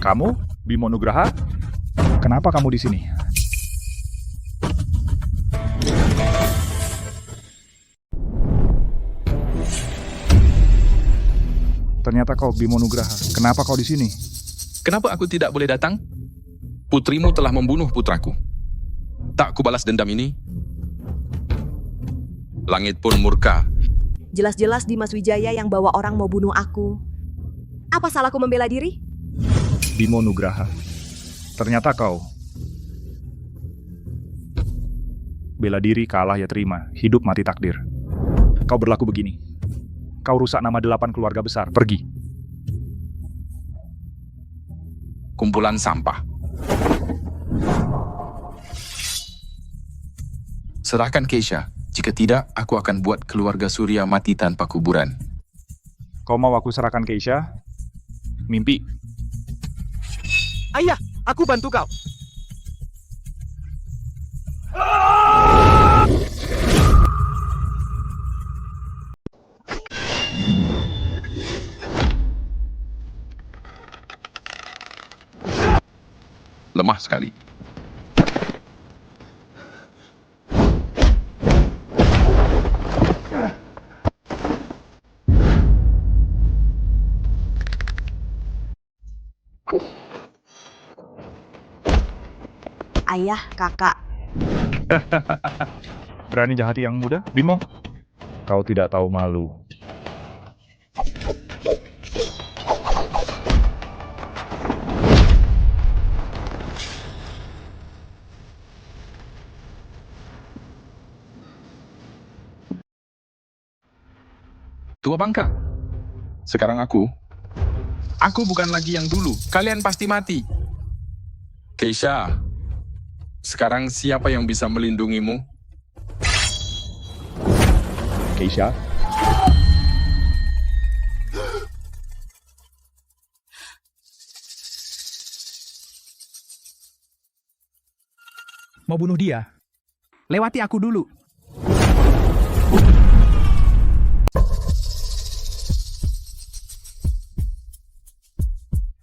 Kamu, Bimo Nugraha? Kenapa kamu di sini? Ternyata kau Bimo Nugraha. Kenapa kau di sini? Kenapa aku tidak boleh datang? Putrimu telah membunuh putraku. Tak kubalas dendam ini. Langit pun murka. Jelas-jelas Dimas Wijaya yang bawa orang mau bunuh aku. Apa salahku membela diri? Bimo Nugraha. Ternyata kau. Bela diri kalah ya terima. Hidup mati takdir. Kau berlaku begini. Kau rusak nama 8 keluarga besar. Pergi. Kumpulan sampah. Serahkan Keisha. Jika tidak, aku akan buat keluarga Surya mati tanpa kuburan. Kau mau aku serahkan Keisha? Mimpi. Ayah, aku bantu kau. Lemah sekali. Ayah, kakak. Berani jahati yang muda, Bimo? Kau tidak tahu malu. Tua bangka. Sekarang aku bukan lagi yang dulu. Kalian pasti mati. Keisha, sekarang siapa yang bisa melindungimu? Keisha? Mau bunuh dia? Lewati aku dulu.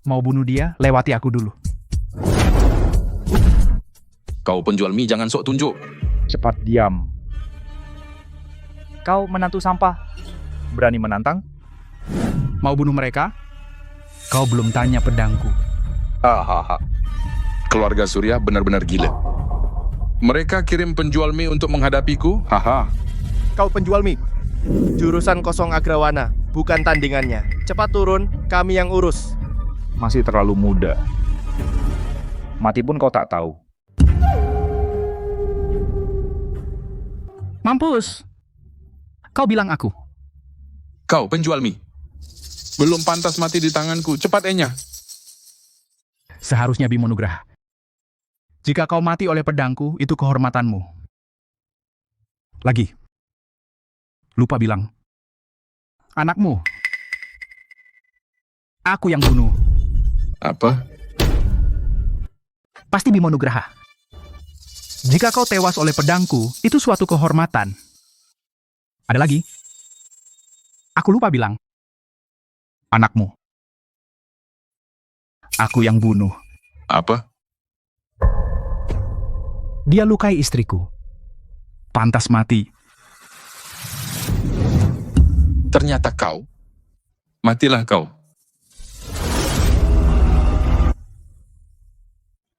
Mau bunuh dia? Lewati aku dulu. Kau penjual mie jangan sok tunjuk. Cepat diam. Kau menantu sampah. Berani menantang? Mau bunuh mereka? Kau belum tanya pedangku. Hahaha. Keluarga Surya benar-benar gila. Mereka kirim penjual mie untuk menghadapiku? Haha. Kau penjual mie. Jurusan kosong Agrawana, bukan tandingannya. Cepat turun, kami yang urus. Masih terlalu muda. Mati pun kau tak tahu. Mampus! Kau bilang aku. Kau penjual mie. Belum pantas mati di tanganku. Cepat Enya. Seharusnya Bimo Nugraha. Jika kau mati oleh pedangku, itu kehormatanmu. Lagi. Lupa bilang. Anakmu. Aku yang bunuh. Apa? Pasti Bimo Nugraha. Jika kau tewas oleh pedangku, itu suatu kehormatan. Ada lagi? Aku lupa bilang. Anakmu. Aku yang bunuh. Apa? Dia lukai istriku. Pantas mati. Ternyata kau. Matilah kau.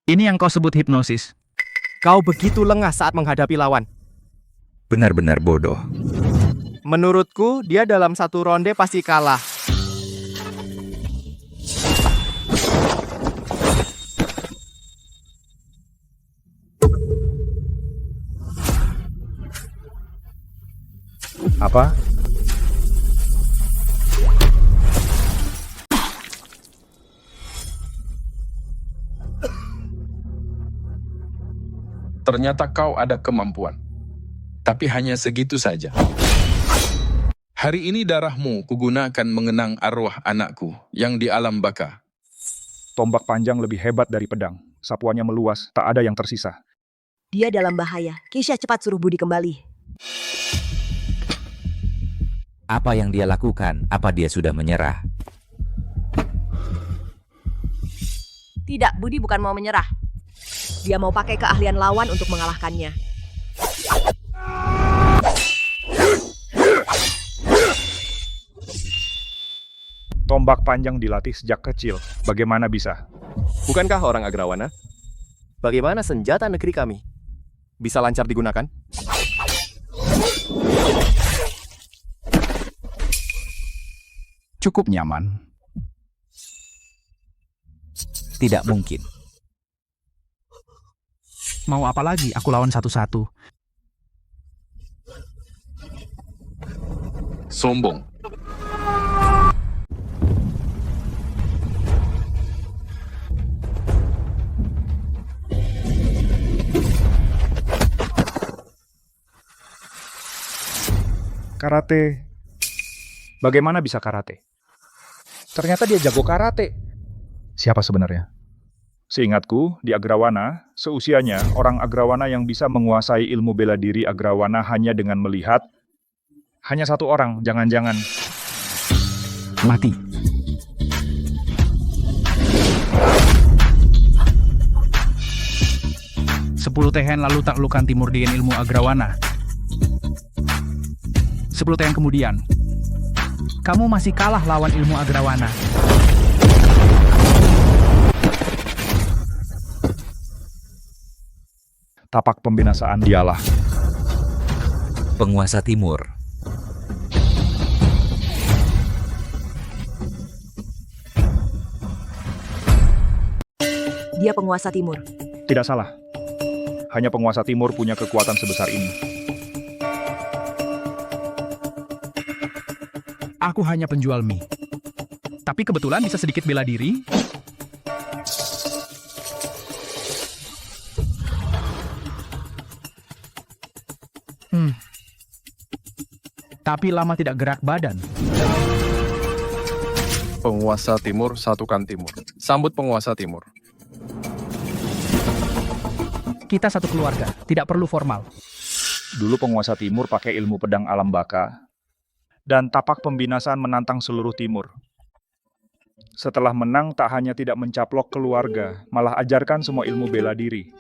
Ini yang kau sebut hipnosis. Kau begitu lengah saat menghadapi lawan. Benar-benar bodoh. Menurutku, dia dalam satu ronde pasti kalah. Apa? Ternyata kau ada kemampuan. Tapi hanya segitu saja. Hari ini darahmu kugunakan mengenang arwah anakku yang di alam baka. Tombak panjang lebih hebat dari pedang. Sapuannya meluas, tak ada yang tersisa. Dia dalam bahaya. Keisha, cepat suruh Budi kembali. Apa yang dia lakukan? Apa dia sudah menyerah? Tidak, Budi bukan mau menyerah. Dia mau pakai keahlian lawan untuk mengalahkannya. Tombak panjang dilatih sejak kecil. Bagaimana bisa? Bukankah orang Agrawana? Bagaimana senjata negeri kami? Bisa lancar digunakan? Cukup nyaman. Tidak mungkin. Mau apa lagi? Aku lawan satu-satu. Sombong. Karate. Bagaimana bisa karate? Ternyata dia jago karate. Siapa sebenarnya? Seingatku, di Agrawana, seusianya, orang Agrawana yang bisa menguasai ilmu bela diri Agrawana hanya dengan melihat. Hanya satu orang, jangan-jangan. Mati. Sepuluh tehen lalu taklukan Timur dengan ilmu Agrawana. 10 tahun kemudian, kamu masih kalah lawan ilmu Agrawana. Tapak pembinasaan dialah. Penguasa Timur. Dia penguasa Timur. Tidak salah. Hanya penguasa Timur punya kekuatan sebesar ini. Aku hanya penjual mie. Tapi kebetulan bisa sedikit bela diri. Tapi lama tidak gerak badan. Penguasa Timur, satukan Timur. Sambut penguasa Timur. Kita satu keluarga, tidak perlu formal. Dulu penguasa Timur pakai ilmu pedang alam baka. Dan tapak pembinasaan menantang seluruh Timur. Setelah menang, tak hanya tidak mencaplok keluarga, malah ajarkan semua ilmu bela diri.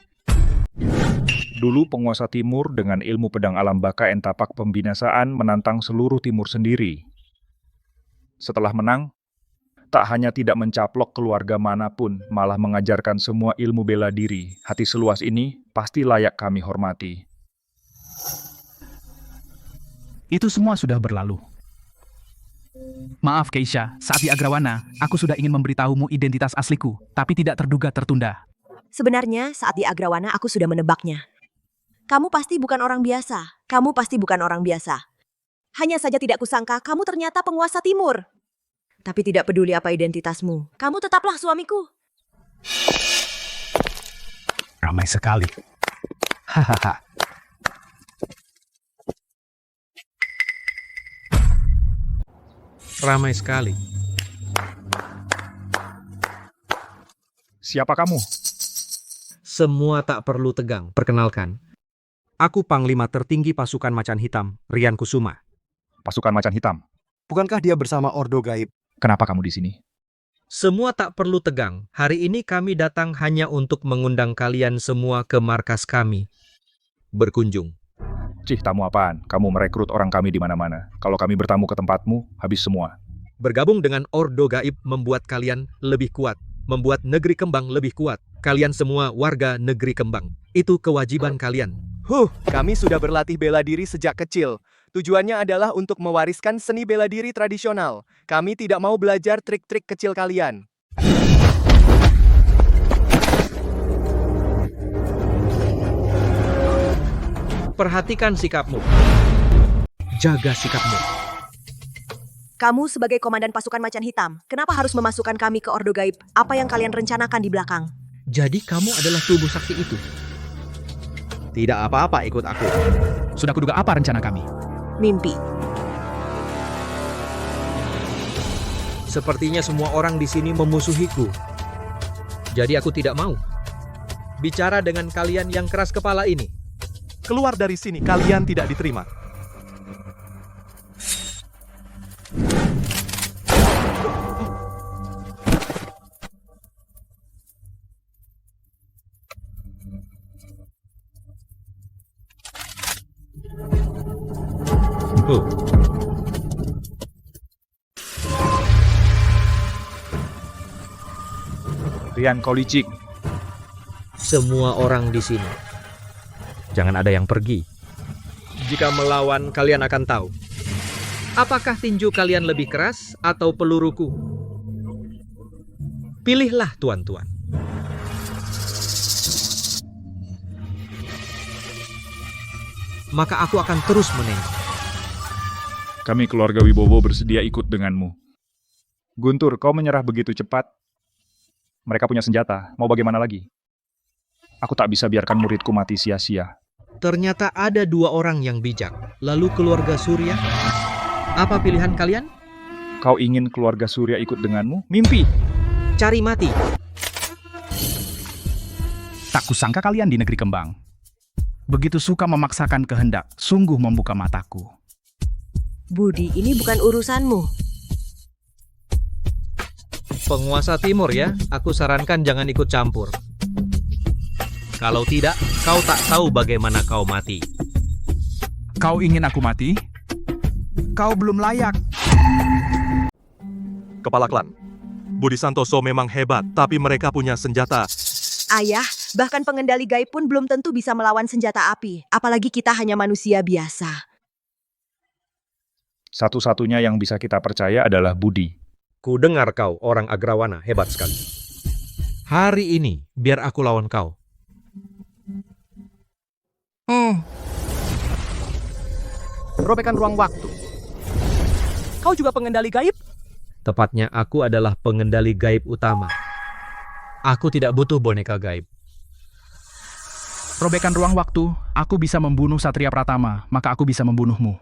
Dulu penguasa timur dengan ilmu pedang alam baka dan tapak pembinasaan menantang seluruh timur sendiri. Setelah menang, tak hanya tidak mencaplok keluarga manapun, malah mengajarkan semua ilmu bela diri. Hati seluas ini pasti layak kami hormati. Itu semua sudah berlalu. Maaf Keisha, saat di Agrawana, aku sudah ingin memberitahumu identitas asliku, tapi tidak terduga tertunda. Sebenarnya saat di Agrawana aku sudah menebaknya. Kamu pasti bukan orang biasa. Kamu pasti bukan orang biasa. Hanya saja tidak kusangka kamu ternyata penguasa timur. Tapi tidak peduli apa identitasmu, kamu tetaplah suamiku. Ramai sekali. Hahaha. Ramai sekali. Siapa kamu? Semua tak perlu tegang. Perkenalkan. Aku Panglima tertinggi pasukan Macan Hitam, Rian Kusuma. Pasukan Macan Hitam. Bukankah dia bersama Ordo Gaib? Kenapa kamu di sini? Semua tak perlu tegang. Hari ini kami datang hanya untuk mengundang kalian semua ke markas kami. Berkunjung. Cih, tamu apaan? Kamu merekrut orang kami di mana-mana. Kalau kami bertamu ke tempatmu, habis semua. Bergabung dengan Ordo Gaib membuat kalian lebih kuat. Membuat negeri kembang lebih kuat. Kalian semua warga negeri kembang. Itu kewajiban kalian. Kami sudah berlatih bela diri sejak kecil. Tujuannya adalah untuk mewariskan seni bela diri tradisional. Kami tidak mau belajar trik-trik kecil kalian. Perhatikan sikapmu. Jaga sikapmu. Kamu sebagai komandan pasukan Macan Hitam, kenapa harus memasukkan kami ke Ordo Gaib? Apa yang kalian rencanakan di belakang? Jadi kamu adalah tubuh sakti itu. Tidak apa-apa, ikut aku. Sudah kuduga apa rencana kami? Mimpi. Sepertinya semua orang di sini memusuhiku. Jadi aku tidak mau bicara dengan kalian yang keras kepala ini. Keluar dari sini, kalian tidak diterima. Rian, kau licik. Semua orang di sini. Jangan ada yang pergi. Jika melawan, kalian akan tahu. Apakah tinju kalian lebih keras atau peluruku? Pilihlah, tuan-tuan. Maka aku akan terus menembak. Kami keluarga Wibowo bersedia ikut denganmu. Guntur, kau menyerah begitu cepat. Mereka punya senjata, mau bagaimana lagi? Aku tak bisa biarkan muridku mati sia-sia. Ternyata ada 2 orang yang bijak. Lalu keluarga Surya. Apa pilihan kalian? Kau ingin keluarga Surya ikut denganmu? Mimpi! Cari mati. Tak kusangka kalian di negeri kembang. Begitu suka memaksakan kehendak, sungguh membuka mataku. Budi, ini bukan urusanmu. Penguasa timur ya, aku sarankan jangan ikut campur. Kalau tidak, kau tak tahu bagaimana kau mati. Kau ingin aku mati? Kau belum layak. Kepala klan, Budi Santoso memang hebat, tapi mereka punya senjata. Ayah, bahkan pengendali gaib pun belum tentu bisa melawan senjata api. Apalagi kita hanya manusia biasa. Satu-satunya yang bisa kita percaya adalah Budi. Ku dengar kau orang Agrawana hebat sekali. Hari ini, biar aku lawan kau. Robekan ruang waktu. Kau juga pengendali gaib? Tepatnya aku adalah pengendali gaib utama. Aku tidak butuh boneka gaib. Robekan ruang waktu, aku bisa membunuh Satria Pratama, maka aku bisa membunuhmu.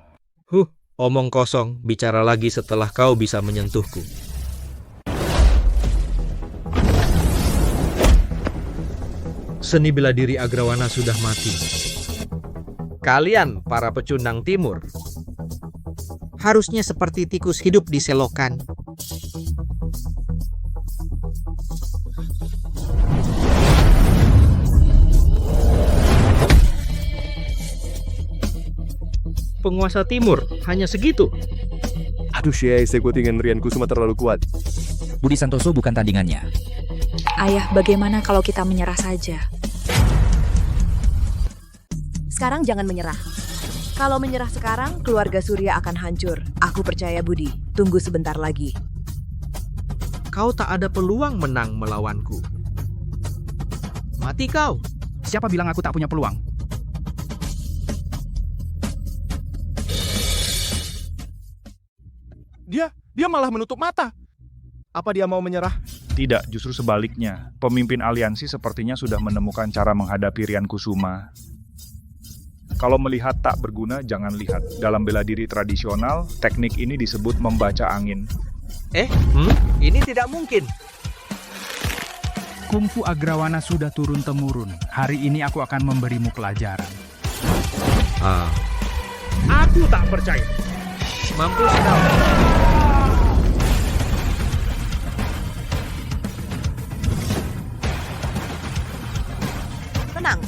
Omong kosong, bicara lagi setelah kau bisa menyentuhku. Seni bela diri Agrawana sudah mati. Kalian, para pecundang timur, harusnya seperti tikus hidup di selokan. penguasa timur. Hanya segitu. Aduh, eksekutingan Rian Kusuma terlalu kuat. Budi Santoso bukan tandingannya. Ayah, bagaimana kalau kita menyerah saja? Sekarang jangan menyerah. Kalau menyerah sekarang, keluarga Surya akan hancur. Aku percaya Budi. Tunggu sebentar lagi. Kau tak ada peluang menang melawanku. Mati kau. Siapa bilang aku tak punya peluang? Dia malah menutup mata. Apa dia mau menyerah? Tidak, justru sebaliknya. Pemimpin aliansi sepertinya sudah menemukan cara menghadapi Rian Kusuma. Kalau melihat tak berguna, jangan lihat. Dalam bela diri tradisional, teknik ini disebut membaca angin. Ini tidak mungkin. Kungfu Agrawana sudah turun-temurun. Hari ini aku akan memberimu pelajaran. Aku tak percaya. Mampus kau. Tenang.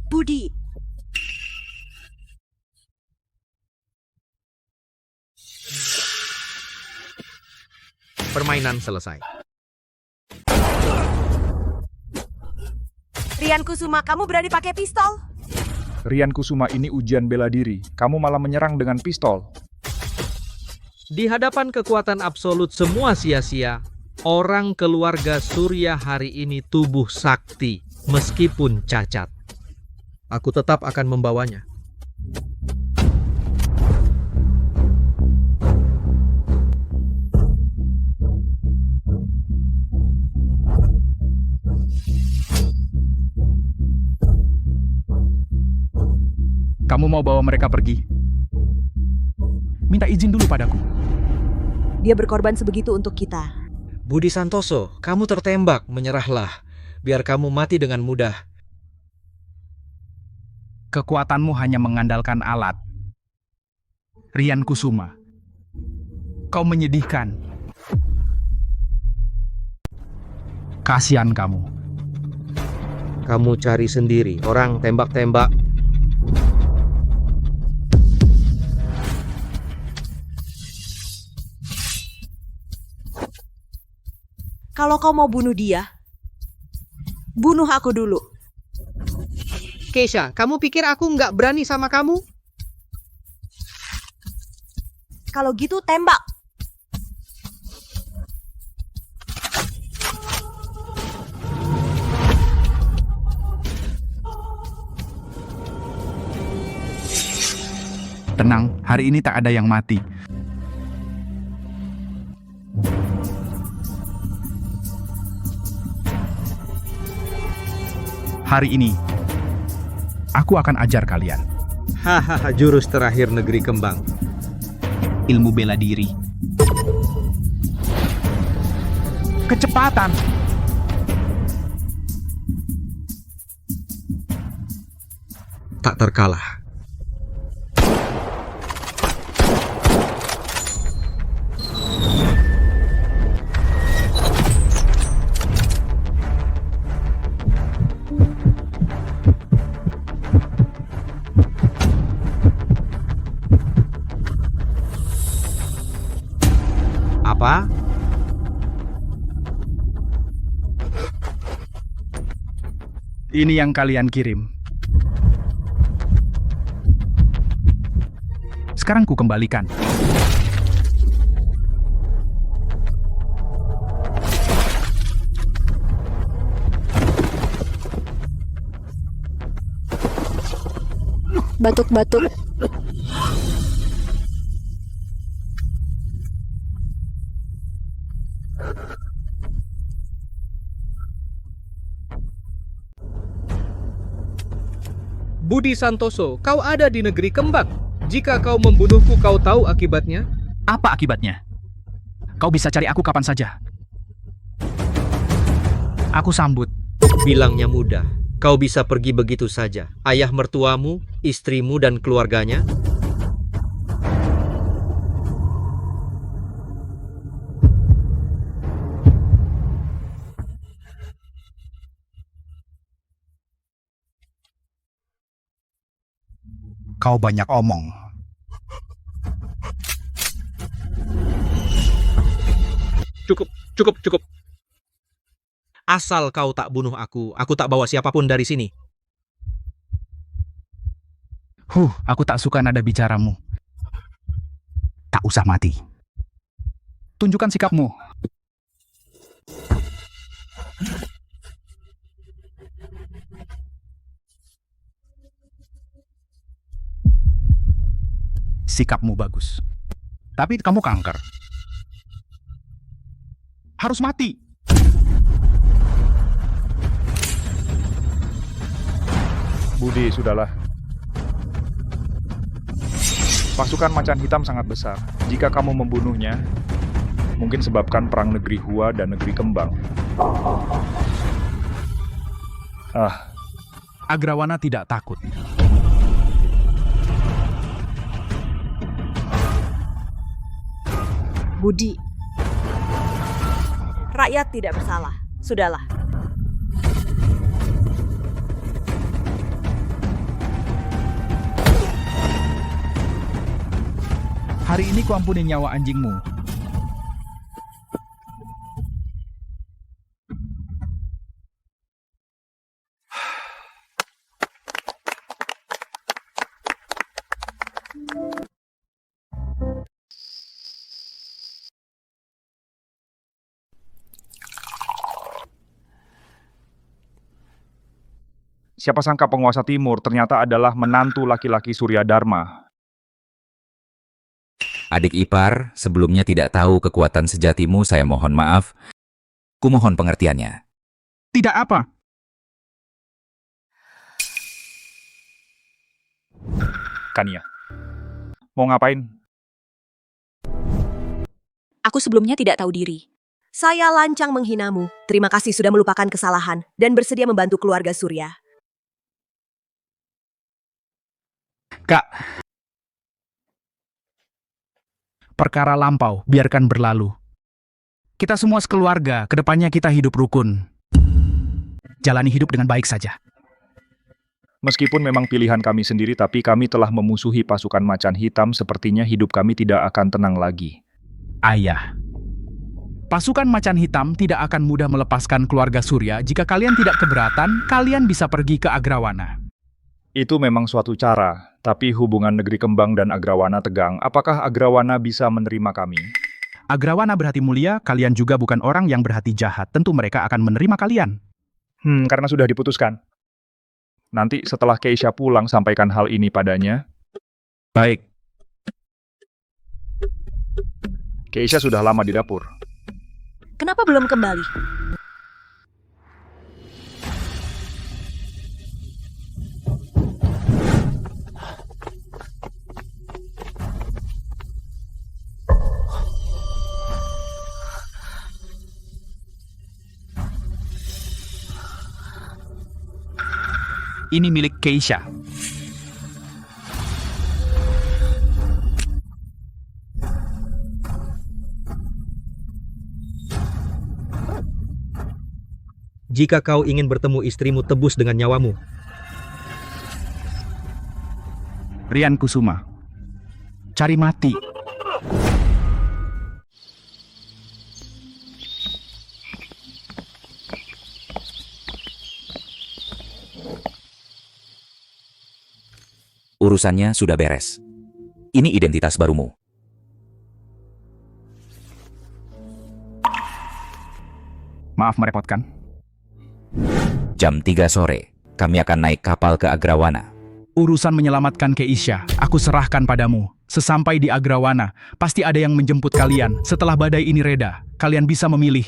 Budi. Permainan selesai. Rian Kusuma, kamu berani pakai pistol? Rian Kusuma, ini ujian bela diri. Kamu malah menyerang dengan pistol. Di hadapan kekuatan absolut semua sia-sia. Orang keluarga Surya hari ini tubuh sakti, meskipun cacat. Aku tetap akan membawanya. Kamu mau bawa mereka pergi? Minta izin dulu padaku. Dia berkorban sebegitu untuk kita. Budi Santoso, kamu tertembak, menyerahlah. Biar kamu mati dengan mudah. Kekuatanmu hanya mengandalkan alat. Rian Kusuma, kau menyedihkan. Kasihan kamu. Kamu cari sendiri, orang tembak-tembak. Kalau kau mau bunuh dia, bunuh aku dulu. Keisha, kamu pikir aku nggak berani sama kamu? Kalau gitu tembak. Tenang, hari ini tak ada yang mati. Hari ini, aku akan ajar kalian. Hahaha, jurus terakhir negeri kembang. Ilmu bela diri. Kecepatan. Tak terkalah. Apa? Ini yang kalian kirim. Sekarang ku kembalikan. Batuk-batuk. Budi Santoso, kau ada di negeri kembang. Jika kau membunuhku, kau tahu akibatnya? Apa akibatnya? Kau bisa cari aku kapan saja. Aku sambut. Bilangnya mudah. Kau bisa pergi begitu saja. Ayah mertuamu, istrimu, dan keluarganya. Kau banyak omong. Cukup. Asal kau tak bunuh aku tak bawa siapapun dari sini. Aku tak suka nada bicaramu. Tak usah mati. Tunjukkan sikapmu. Sikapmu bagus. Tapi kamu kanker. Harus mati. Budi, sudahlah. Pasukan macan hitam sangat besar. Jika kamu membunuhnya, mungkin sebabkan perang negeri Hua dan negeri Kembang. Agrawana tidak takut. Budi, rakyat tidak bersalah. Sudahlah. Hari ini kuampuni nyawa anjingmu. Siapa sangka penguasa timur ternyata adalah menantu laki-laki Surya Dharma. Adik ipar, sebelumnya tidak tahu kekuatan sejatimu, saya mohon maaf. Kumohon pengertiannya. Tidak apa. Kania, mau ngapain? Aku sebelumnya tidak tahu diri. Saya lancang menghinamu. Terima kasih sudah melupakan kesalahan dan bersedia membantu keluarga Surya. Kak, perkara lampau, biarkan berlalu. Kita semua sekeluarga, kedepannya kita hidup rukun. Jalani hidup dengan baik saja. Meskipun memang pilihan kami sendiri, tapi kami telah memusuhi pasukan macan hitam, sepertinya hidup kami tidak akan tenang lagi. Ayah, pasukan macan hitam tidak akan mudah melepaskan keluarga Surya. Jika kalian tidak keberatan, kalian bisa pergi ke Agrawana. Itu memang suatu cara, tapi hubungan negeri Kembang dan Agrawana tegang. Apakah Agrawana bisa menerima kami? Agrawana berhati mulia, kalian juga bukan orang yang berhati jahat. Tentu mereka akan menerima kalian. Karena sudah diputuskan. Nanti setelah Keisha pulang, sampaikan hal ini padanya. Baik. Keisha sudah lama di dapur. Kenapa belum kembali? Ini milik Keisha. Jika kau ingin bertemu istrimu, tebus dengan nyawamu. Rian Kusuma. Cari mati. Urusannya sudah beres. Ini identitas barumu. Maaf merepotkan. Jam 3 sore, kami akan naik kapal ke Agrawana. Urusan menyelamatkan Keisha, aku serahkan padamu. Sesampai di Agrawana, pasti ada yang menjemput kalian. Setelah badai ini reda, kalian bisa memilih.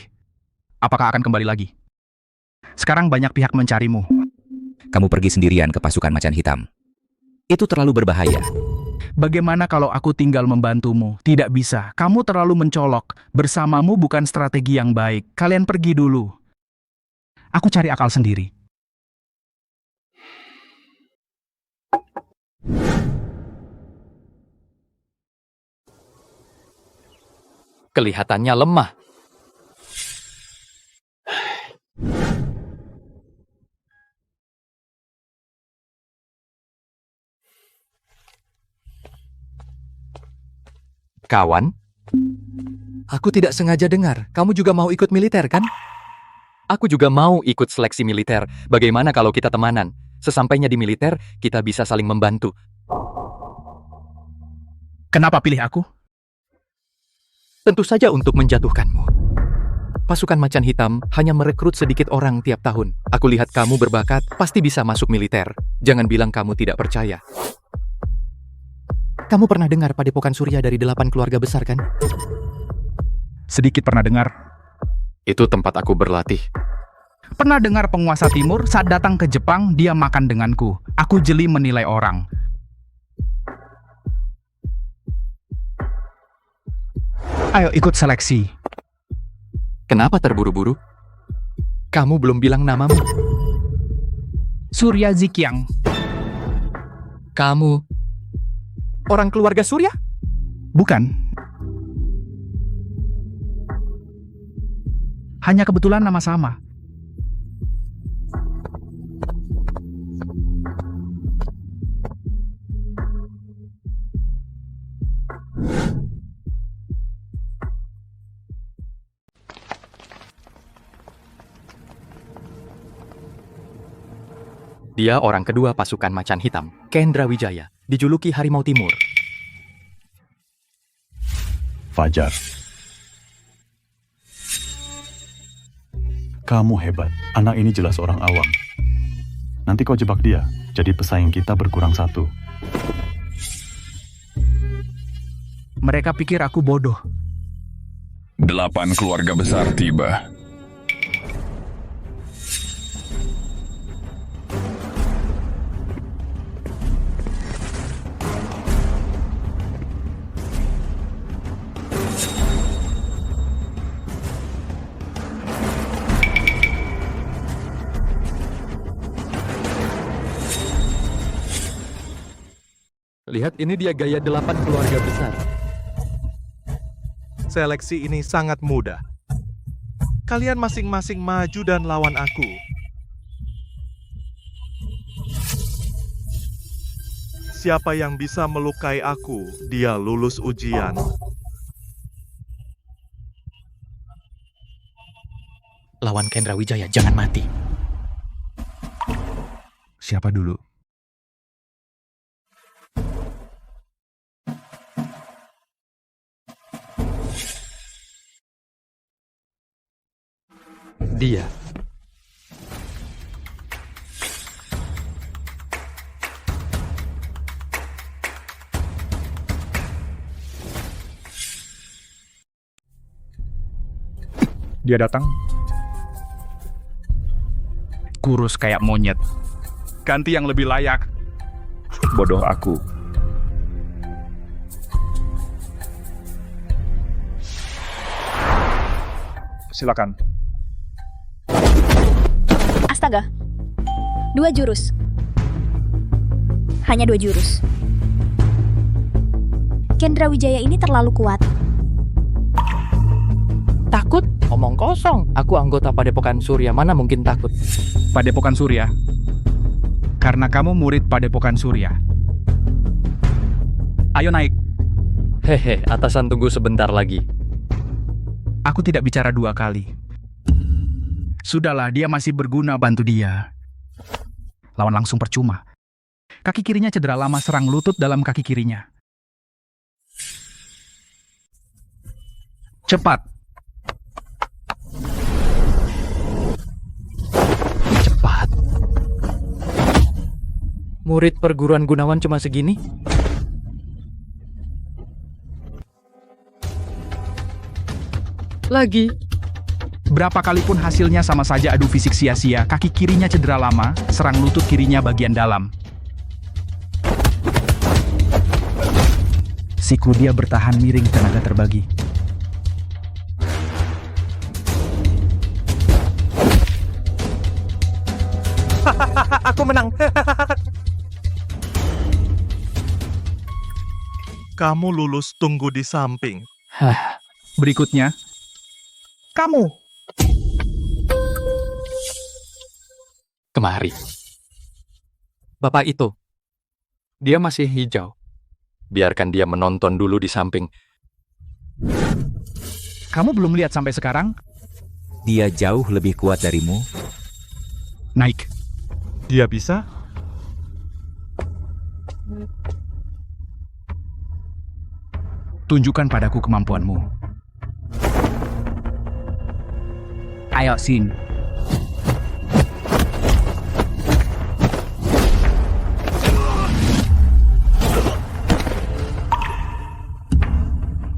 Apakah akan kembali lagi? Sekarang banyak pihak mencarimu. Kamu pergi sendirian ke pasukan macan hitam. Itu terlalu berbahaya. Bagaimana kalau aku tinggal membantumu? Tidak bisa, kamu terlalu mencolok. Bersamamu bukan strategi yang baik. Kalian pergi dulu. Aku cari akal sendiri. Kelihatannya lemah. Kawan? Aku tidak sengaja dengar, kamu juga mau ikut militer kan? Aku juga mau ikut seleksi militer. Bagaimana kalau kita temanan? Sesampainya di militer, kita bisa saling membantu. Kenapa pilih aku? Tentu saja untuk menjatuhkanmu. Pasukan Macan Hitam hanya merekrut sedikit orang tiap tahun. Aku lihat kamu berbakat, pasti bisa masuk militer. Jangan bilang kamu tidak percaya. Kamu pernah dengar Padepokan Surya dari 8 keluarga besar kan? Sedikit pernah dengar. Itu tempat aku berlatih. Pernah dengar penguasa timur saat datang ke Jepang, dia makan denganku. Aku jeli menilai orang. Ayo ikut seleksi. Kenapa terburu-buru? Kamu belum bilang namamu. Surya Zikyang. Kamu orang keluarga Surya? Bukan. Hanya kebetulan nama sama. Dia orang kedua pasukan Macan Hitam, Kendra Wijaya, dijuluki Harimau Timur. Fajar. Kamu hebat. Anak ini jelas orang awam. Nanti kau jebak dia, jadi pesaing kita berkurang 1. Mereka pikir aku bodoh. 8 keluarga besar tiba. Lihat, ini dia gaya 8 keluarga besar. Seleksi ini sangat mudah. Kalian masing-masing maju dan lawan aku. Siapa yang bisa melukai aku, dia lulus ujian. Lawan Kendra Wijaya, jangan mati. Siapa dulu? Dia. Dia datang. Kurus kayak monyet. Ganti yang lebih layak. Bodoh aku. Silakan. Astaga. 2 jurus. Hanya 2 jurus. Kendra Wijaya ini terlalu kuat. Takut? Omong kosong. Aku anggota Padepokan Surya, mana mungkin takut? Padepokan Surya. Karena kamu murid Padepokan Surya. Ayo naik. Hehe, atasan tunggu sebentar lagi. Aku tidak bicara 2 kali. Sudahlah, dia masih berguna, bantu dia. Lawan langsung percuma. Kaki kirinya cedera lama, serang lutut dalam kaki kirinya. Cepat. Cepat. Murid perguruan Gunawan cuma segini? Lagi. Berapa kali pun hasilnya sama saja adu fisik sia-sia. Kaki kirinya cedera lama, serang lutut kirinya bagian dalam. Siku dia bertahan miring, tenaga terbagi. Aku menang. Kamu lulus, tunggu di samping. Berikutnya, kamu. Kemari. Bapak itu. Dia masih hijau. Biarkan dia menonton dulu di samping. Kamu belum lihat sampai sekarang? Dia jauh lebih kuat darimu. Naik. Dia bisa? Tunjukkan padaku kemampuanmu. Ayo, Sin.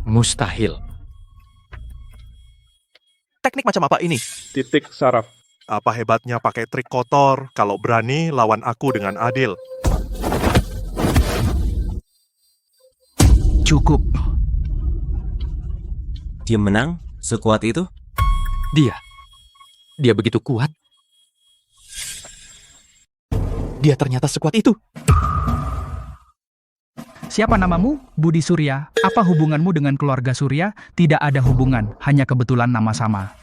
Mustahil. Teknik macam apa ini? Titik saraf. Apa hebatnya pakai trik kotor kalau berani lawan aku dengan adil? Cukup. Dia menang? Sekuat itu? Dia begitu kuat. Dia ternyata sekuat itu. Siapa namamu? Budi Surya. Apa hubunganmu dengan keluarga Surya? Tidak ada hubungan, hanya kebetulan nama sama.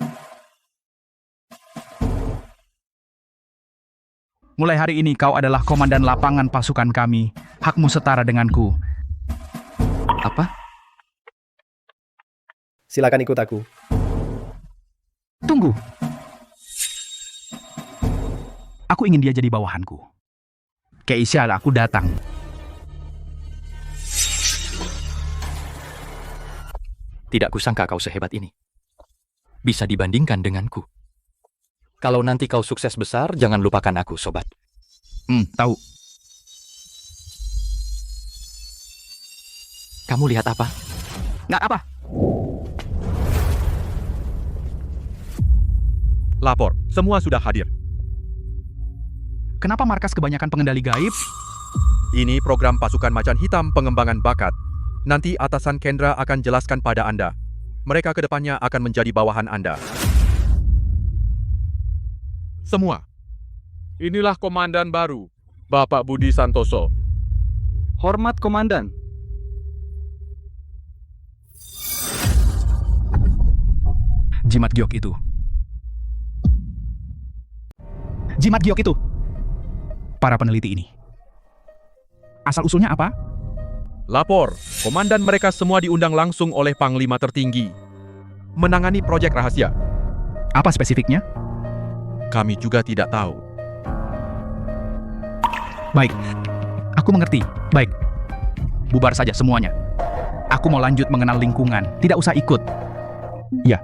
Mulai hari ini kau adalah komandan lapangan pasukan kami. Hakmu setara denganku. Apa? Silakan ikut aku. Tunggu. Aku ingin dia jadi bawahanku. Keisha, aku datang. Tidak kusangka kau sehebat ini. Bisa dibandingkan denganku. Kalau nanti kau sukses besar, jangan lupakan aku, sobat. Tahu. Kamu lihat apa? Nggak apa. Lapor, semua sudah hadir. Kenapa markas kebanyakan pengendali gaib? Ini program pasukan macan hitam pengembangan bakat. Nanti atasan Kendra akan jelaskan pada Anda. Mereka kedepannya akan menjadi bawahan Anda. Semua. Inilah komandan baru, Bapak Budi Santoso. Hormat komandan. Jimat giok itu. Jimat giok itu. Para peneliti ini. Asal-usulnya apa? Lapor, komandan mereka semua diundang langsung oleh Panglima tertinggi. Menangani proyek rahasia. Apa spesifiknya? Kami juga tidak tahu. Baik, aku mengerti. Baik, bubar saja semuanya. Aku mau lanjut mengenal lingkungan, tidak usah ikut. Ya.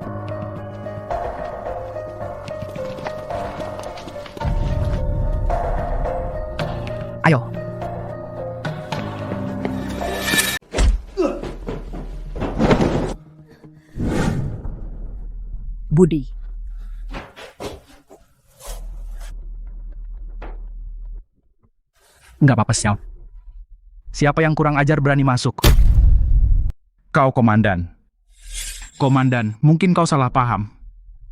Ayo. Budi. Nggak apa-apa, Xiao. Siapa yang kurang ajar berani masuk? Kau komandan. Komandan, mungkin kau salah paham.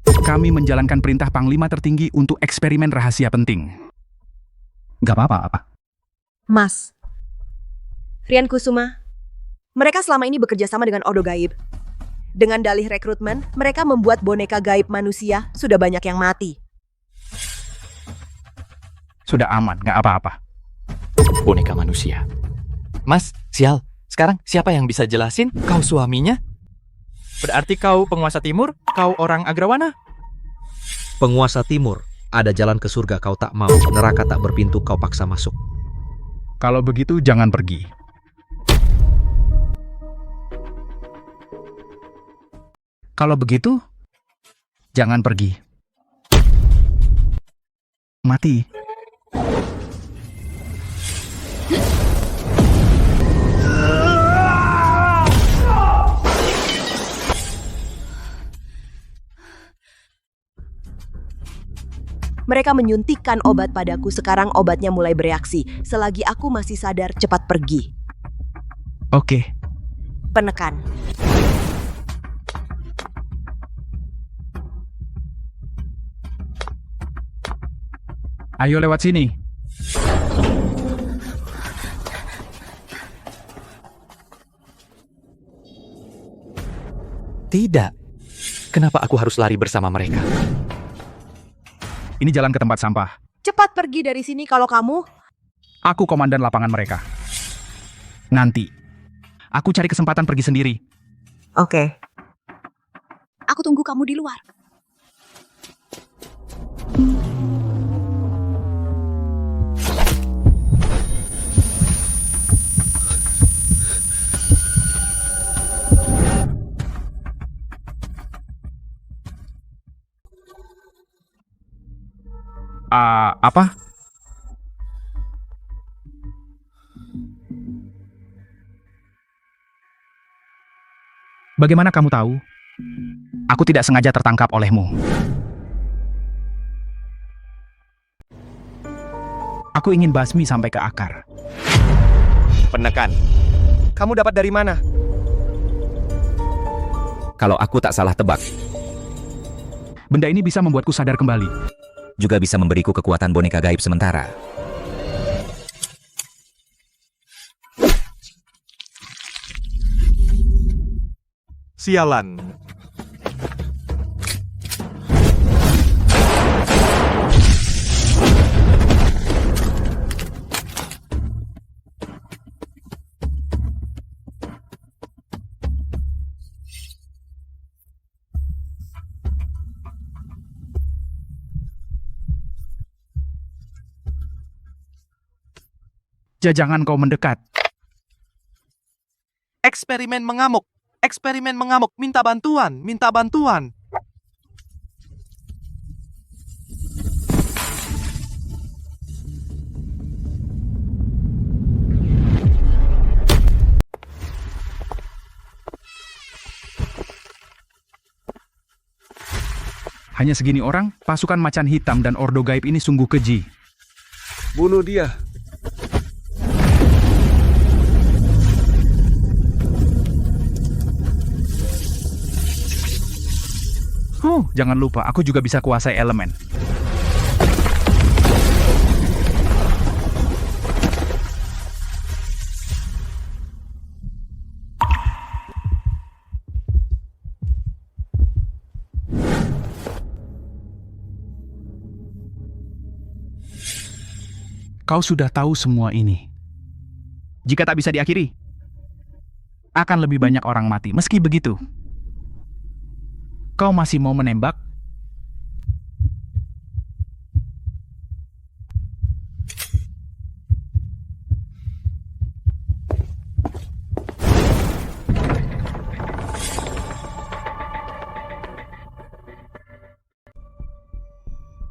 Kami menjalankan perintah Panglima tertinggi untuk eksperimen rahasia penting. Nggak apa-apa. Mas. Rian Kusuma. Mereka selama ini bekerja sama dengan Ordo Gaib. Dengan dalih rekrutmen, mereka membuat boneka gaib manusia, sudah banyak yang mati. Sudah aman, nggak apa-apa. Boneka manusia. Mas, sial. Sekarang siapa yang bisa jelasin? Kau suaminya? Berarti kau penguasa timur? Kau orang Agrawana? Penguasa timur, ada jalan ke surga kau tak mau, neraka tak berpintu kau paksa masuk. Kalau begitu jangan pergi. Kalau begitu, jangan pergi. Mati. Mereka menyuntikkan obat padaku, sekarang obatnya mulai bereaksi. Selagi aku masih sadar, cepat pergi. Oke. Penekan. Ayo lewat sini. Tidak. Kenapa aku harus lari bersama mereka? Ini jalan ke tempat sampah. Cepat pergi dari sini kalau kamu... Aku komandan lapangan mereka. Nanti, aku cari kesempatan pergi sendiri. Oke. Aku tunggu kamu di luar. Apa? Bagaimana kamu tahu? Aku tidak sengaja tertangkap olehmu. Aku ingin basmi sampai ke akar. Penekan. Kamu dapat dari mana? Kalau aku tak salah tebak, Benda ini bisa membuatku sadar kembali. juga bisa memberiku kekuatan boneka gaib sementara. Sialan. Jangan kau mendekat. Eksperimen mengamuk. Eksperimen mengamuk. Minta bantuan. Minta bantuan. Hanya segini orang, pasukan macan hitam dan ordo gaib ini sungguh keji. Bunuh dia. Jangan lupa, aku juga bisa kuasai elemen. Kau sudah tahu semua ini. Jika tak bisa diakhiri, akan lebih banyak orang mati. Meski begitu, kau masih mau menembak?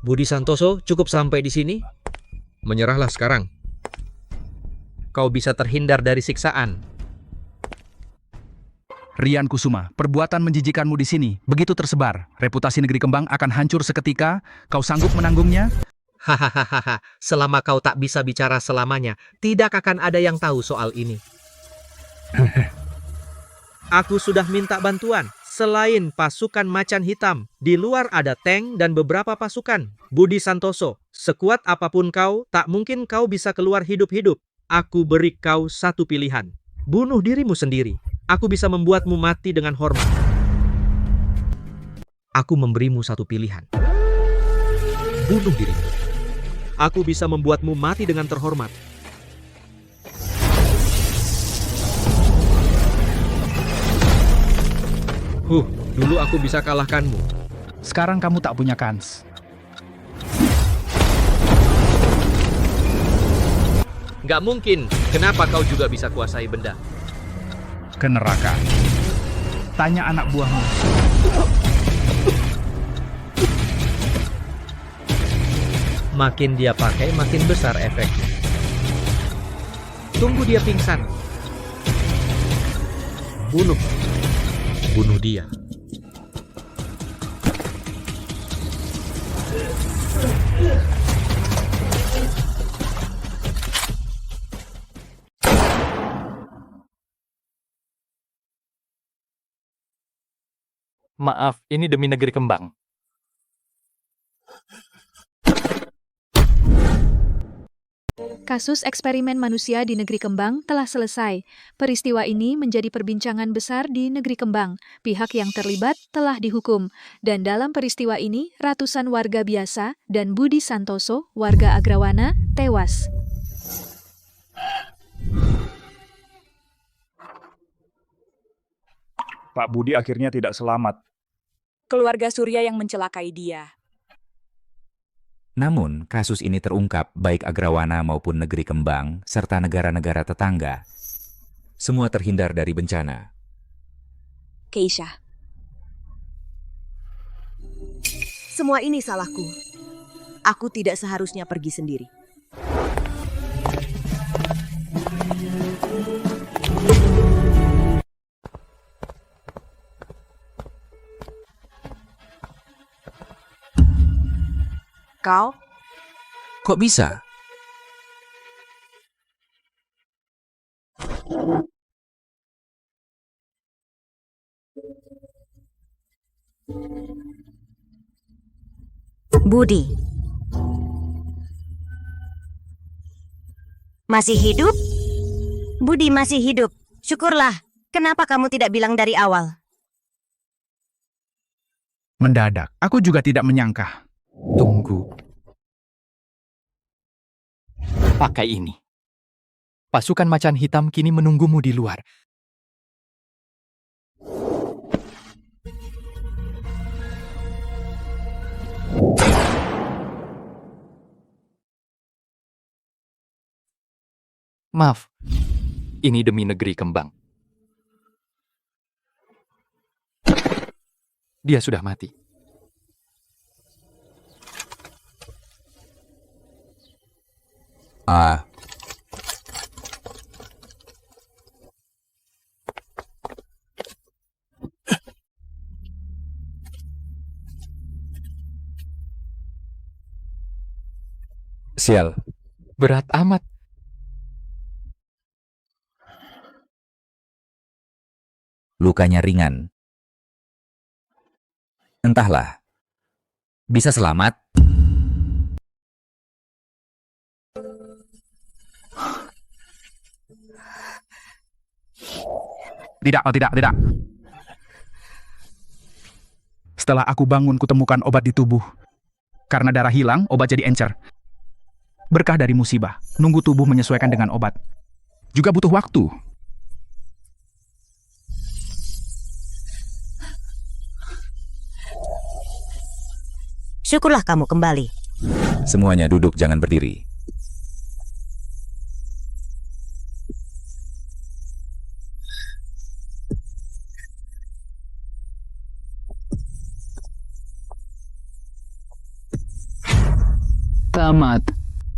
Budi Santoso, cukup sampai di sini. Menyerahlah sekarang. Kau bisa terhindar dari siksaan. Rian Kusuma, perbuatan menjijikanmu di sini begitu tersebar. Reputasi negeri kembang akan hancur seketika. Kau sanggup menanggungnya? Hahaha, selama kau tak bisa bicara selamanya, tidak akan ada yang tahu soal ini. Aku sudah minta bantuan. Selain pasukan macan hitam, di luar ada tank dan beberapa pasukan. Budi Santoso, sekuat apapun kau, tak mungkin kau bisa keluar hidup-hidup. Aku beri kau satu pilihan. Bunuh dirimu sendiri. Aku bisa membuatmu mati dengan hormat. Aku memberimu satu pilihan. Bunuh dirimu. Aku bisa membuatmu mati dengan terhormat. Dulu aku bisa kalahkanmu. Sekarang kamu tak punya kans. Nggak mungkin. Kenapa kau juga bisa kuasai benda? Ke neraka. Tanya anak buahmu. Makin dia pakai, makin besar efeknya. Tunggu dia pingsan. Bunuh. Bunuh dia. Maaf, ini demi negeri kembang. Kasus eksperimen manusia di negeri kembang telah selesai. Peristiwa ini menjadi perbincangan besar di negeri kembang. Pihak yang terlibat telah dihukum. Dan dalam peristiwa ini, ratusan warga biasa dan Budi Santoso, warga Agrawana, tewas. Pak Budi akhirnya tidak selamat. Keluarga Surya yang mencelakai dia. Namun, kasus ini terungkap baik Agrawana maupun Negeri Kembang, serta negara-negara tetangga. Semua terhindar dari bencana. Keisha. Semua ini salahku. Aku tidak seharusnya pergi sendiri. Kau? Kok bisa? Budi. Masih hidup? Budi masih hidup. Syukurlah. Kenapa kamu tidak bilang dari awal? Mendadak, aku juga tidak menyangka. Tunggu. Pakai ini. Pasukan macan hitam kini menunggumu di luar. Maaf, ini demi Negeri Kembang. Dia sudah mati. Sial. Berat amat. Lukanya ringan. Entahlah. Bisa selamat? Tidak. Setelah aku bangun, kutemukan obat di tubuh. Karena darah hilang, obat jadi encer. Berkah dari musibah, nunggu tubuh menyesuaikan dengan obat. Juga butuh waktu. Syukurlah kamu kembali. Semuanya duduk, jangan berdiri. Tamat.